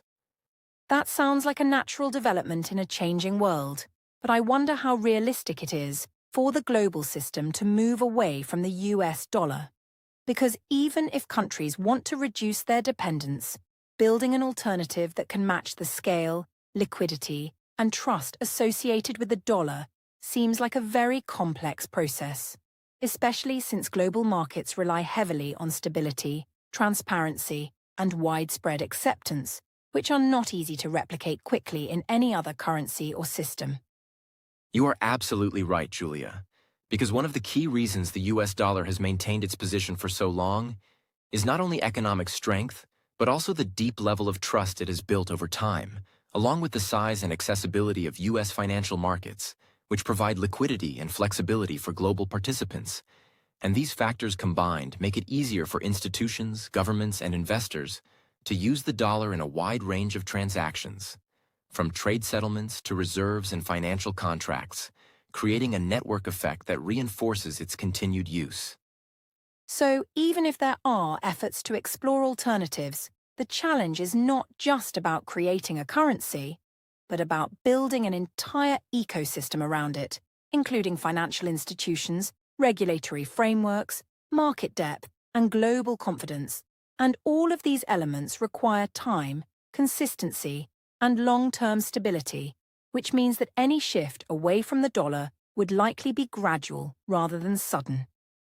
That sounds like a natural development in a changing world, but I wonder how realistic it is for the global system to move away from the US dollar. Because even if countries want to reduce their dependence, building an alternative that can match the scale, liquidity, and trust associated with the dollar seems like a very complex process, especially since global markets rely heavily on stability, transparency, and widespread acceptance, which are not easy to replicate quickly in any other currency or system. You are absolutely right, Julia, because one of the key reasons the US dollar has maintained its position for so long is not only economic strength, but also the deep level of trust it has built over time, along with the size and accessibility of US financial markets, which provide liquidity and flexibility for global participants. And these factors combined make it easier for institutions, governments, and investors to use the dollar in a wide range of transactions, from trade settlements to reserves and financial contracts, creating a network effect that reinforces its continued use. So even if there are efforts to explore alternatives, the challenge is not just about creating a currency, but about building an entire ecosystem around it, including financial institutions, regulatory frameworks, market depth, and global confidence. And all of these elements require time, consistency, and long-term stability, which means that any shift away from the dollar would likely be gradual rather than sudden.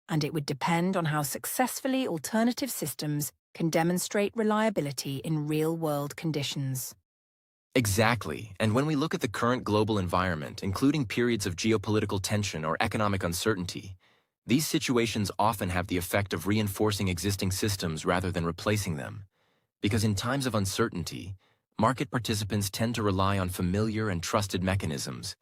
And it would depend on how successfully alternative systems can demonstrate reliability in real-world conditions. Exactly, and when we look at the current global environment, including periods of geopolitical tension or economic uncertainty, these situations often have the effect of reinforcing existing systems rather than replacing them. Because in times of uncertainty, market participants tend to rely on familiar and trusted mechanisms,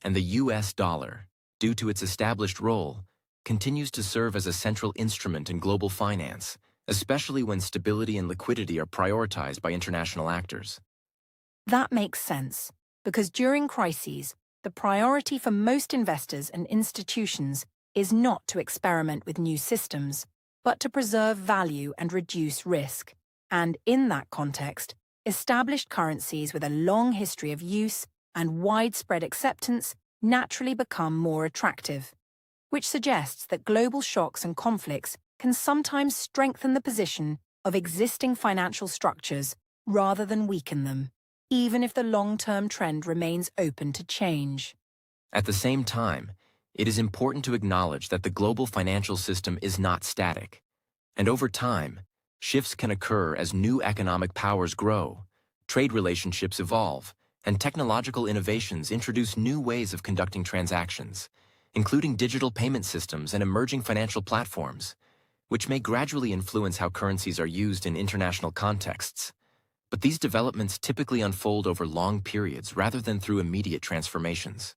and the US dollar, due to its established role, continues to serve as a central instrument in global finance, especially when stability and liquidity are prioritized by international actors. That makes sense, because during crises, the priority for most investors and institutions is not to experiment with new systems, but to preserve value and reduce risk. And in that context, established currencies with a long history of use and widespread acceptance naturally become more attractive, which suggests that global shocks and conflicts can sometimes strengthen the position of existing financial structures rather than weaken them, even if the long-term trend remains open to change. At the same time, it is important to acknowledge that the global financial system is not static, and over time, shifts can occur as new economic powers grow, trade relationships evolve, and technological innovations introduce new ways of conducting transactions, including digital payment systems and emerging financial platforms, which may gradually influence how currencies are used in international contexts. But these developments typically unfold over long periods rather than through immediate transformations.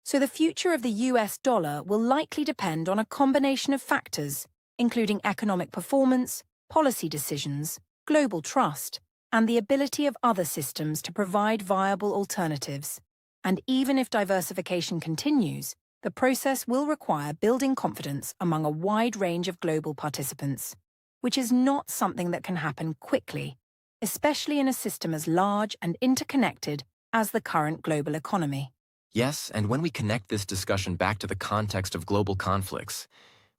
So the future of the US dollar will likely depend on a combination of factors, including economic performance, policy decisions, global trust, and the ability of other systems to provide viable alternatives. And even if diversification continues, the process will require building confidence among a wide range of global participants, which is not something that can happen quickly, especially in a system as large and interconnected as the current global economy. Yes, and when we connect this discussion back to the context of global conflicts,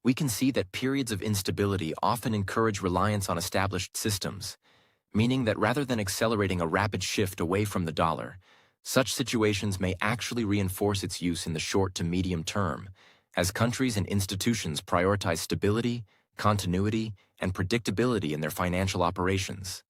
we can see that periods of instability often encourage reliance on established systems, meaning that rather than accelerating a rapid shift away from the dollar, such situations may actually reinforce its use in the short to medium term, as countries and institutions prioritize stability, continuity, and predictability in their financial operations.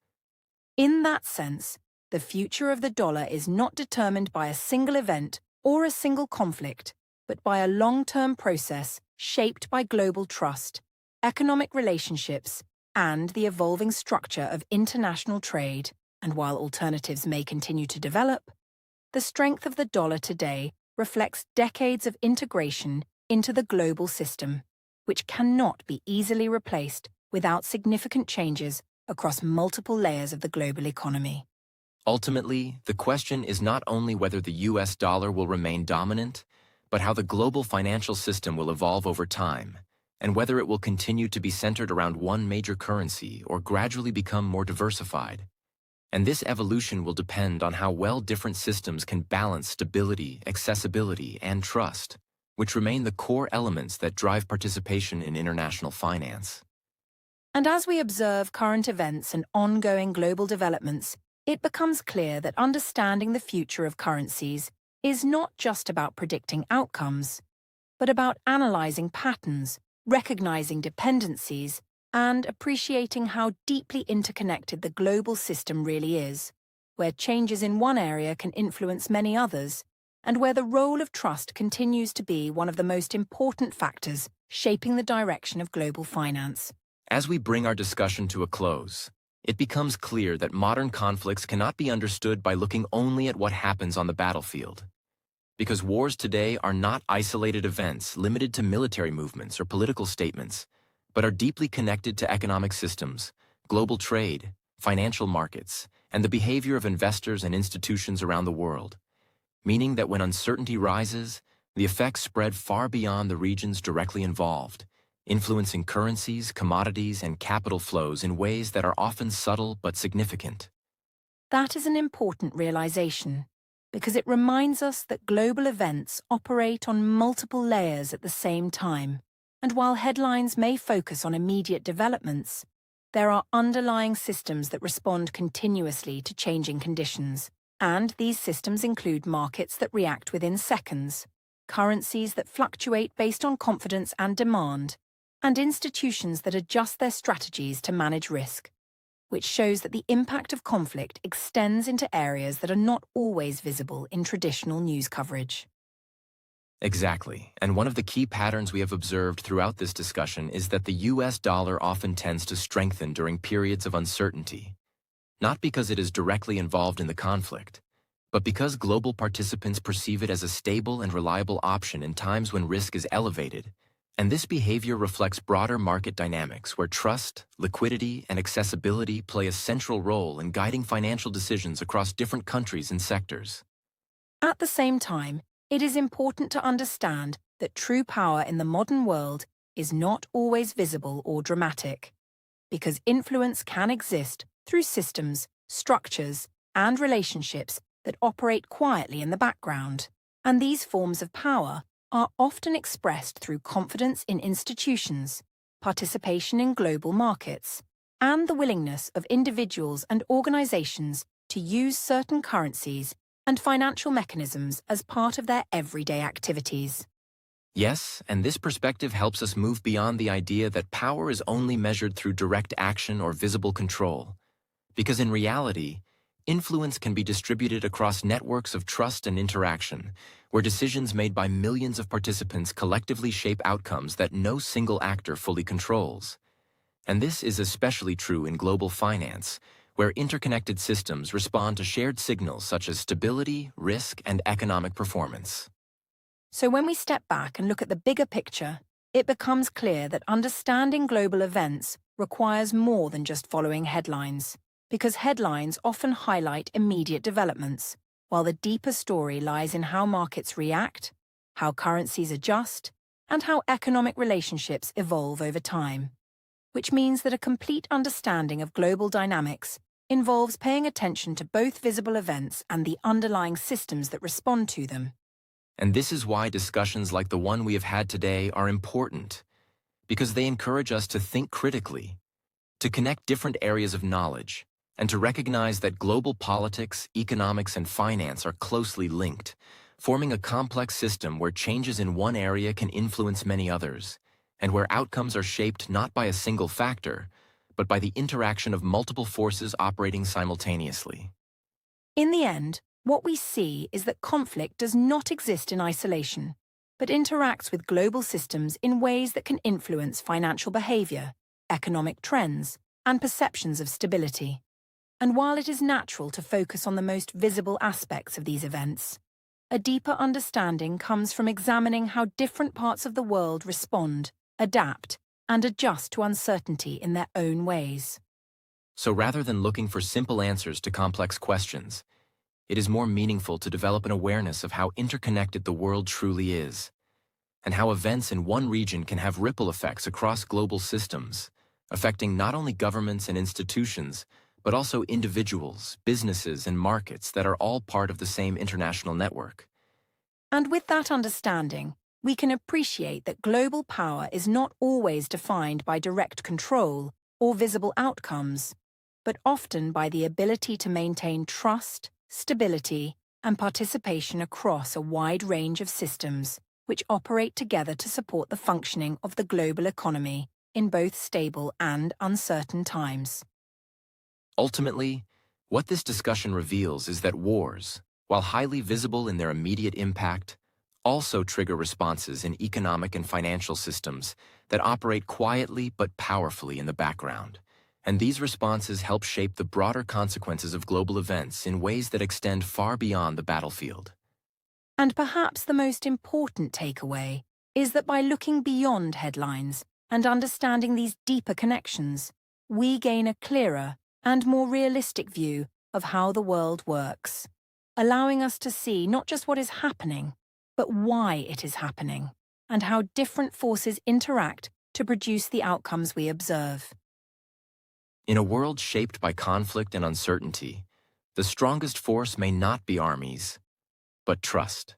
In that sense, the future of the dollar is not determined by a single event or a single conflict, but by a long-term process shaped by global trust, economic relationships, and the evolving structure of international trade. And while alternatives may continue to develop, the strength of the dollar today reflects decades of integration into the global system. which cannot be easily replaced without significant changes across multiple layers of the global economy. Ultimately, the question is not only whether the US dollar will remain dominant, but how the global financial system will evolve over time, and whether it will continue to be centered around one major currency or gradually become more diversified. And this evolution will depend on how well different systems can balance stability, accessibility, and trust, which remain the core elements that drive participation in international finance. And as we observe current events and ongoing global developments, it becomes clear that understanding the future of currencies is not just about predicting outcomes, but about analyzing patterns, recognizing dependencies, and appreciating how deeply interconnected the global system really is, where changes in one area can influence many others, and where the role of trust continues to be one of the most important factors shaping the direction of global finance. As we bring our discussion to a close, it becomes clear that modern conflicts cannot be understood by looking only at what happens on the battlefield. Because wars today are not isolated events limited to military movements or political statements, but are deeply connected to economic systems, global trade, financial markets, and the behavior of investors and institutions around the world. Meaning that when uncertainty rises, the effects spread far beyond the regions directly involved, influencing currencies, commodities, and capital flows in ways that are often subtle but significant. That is an important realization, because it reminds us that global events operate on multiple layers at the same time, and while headlines may focus on immediate developments, there are underlying systems that respond continuously to changing conditions, and these systems include markets that react within seconds, currencies that fluctuate based on confidence and demand, and institutions that adjust their strategies to manage risk, which shows that the impact of conflict extends into areas that are not always visible in traditional news coverage. Exactly, and one of the key patterns we have observed throughout this discussion is that the US dollar often tends to strengthen during periods of uncertainty, not because it is directly involved in the conflict, but because global participants perceive it as a stable and reliable option in times when risk is elevated. And this behavior reflects broader market dynamics where trust, liquidity, and accessibility play a central role in guiding financial decisions across different countries and sectors. At the same time, it is important to understand that true power in the modern world is not always visible or dramatic, because influence can exist through systems, structures, and relationships that operate quietly in the background. And these forms of power are often expressed through confidence in institutions, participation in global markets, and the willingness of individuals and organizations to use certain currencies and financial mechanisms as part of their everyday activities. Yes, and this perspective helps us move beyond the idea that power is only measured through direct action or visible control, because in reality, influence can be distributed across networks of trust and interaction, where decisions made by millions of participants collectively shape outcomes that no single actor fully controls. And this is especially true in global finance, where interconnected systems respond to shared signals such as stability, risk, and economic performance. So when we step back and look at the bigger picture, it becomes clear that understanding global events requires more than just following headlines, because headlines often highlight immediate developments, while the deeper story lies in how markets react, how currencies adjust, and how economic relationships evolve over time. Which means that a complete understanding of global dynamics involves paying attention to both visible events and the underlying systems that respond to them. And this is why discussions like the one we have had today are important, because they encourage us to think critically, to connect different areas of knowledge, and to recognize that global politics, economics, and finance are closely linked, forming a complex system where changes in one area can influence many others, and where outcomes are shaped not by a single factor, but by the interaction of multiple forces operating simultaneously. In the end, what we see is that conflict does not exist in isolation, but interacts with global systems in ways that can influence financial behavior, economic trends, and perceptions of stability. And while it is natural to focus on the most visible aspects of these events, a deeper understanding comes from examining how different parts of the world respond adapt, and adjust to uncertainty in their own ways. So rather than looking for simple answers to complex questions, it is more meaningful to develop an awareness of how interconnected the world truly is, and how events in one region can have ripple effects across global systems, affecting not only governments and institutions, but also individuals, businesses, and markets that are all part of the same international network. And with that understanding, we can appreciate that global power is not always defined by direct control or visible outcomes, but often by the ability to maintain trust, stability, and participation across a wide range of systems which operate together to support the functioning of the global economy in both stable and uncertain times. Ultimately, what this discussion reveals is that wars, while highly visible in their immediate impact, also trigger responses in economic and financial systems that operate quietly but powerfully in the background. And these responses help shape the broader consequences of global events in ways that extend far beyond the battlefield. And perhaps the most important takeaway is that by looking beyond headlines and understanding these deeper connections, we gain a clearer and more realistic view of how the world works, allowing us to see not just what is happening, but why it is happening, and how different forces interact to produce the outcomes we observe. In a world shaped by conflict and uncertainty, the strongest force may not be armies, but trust.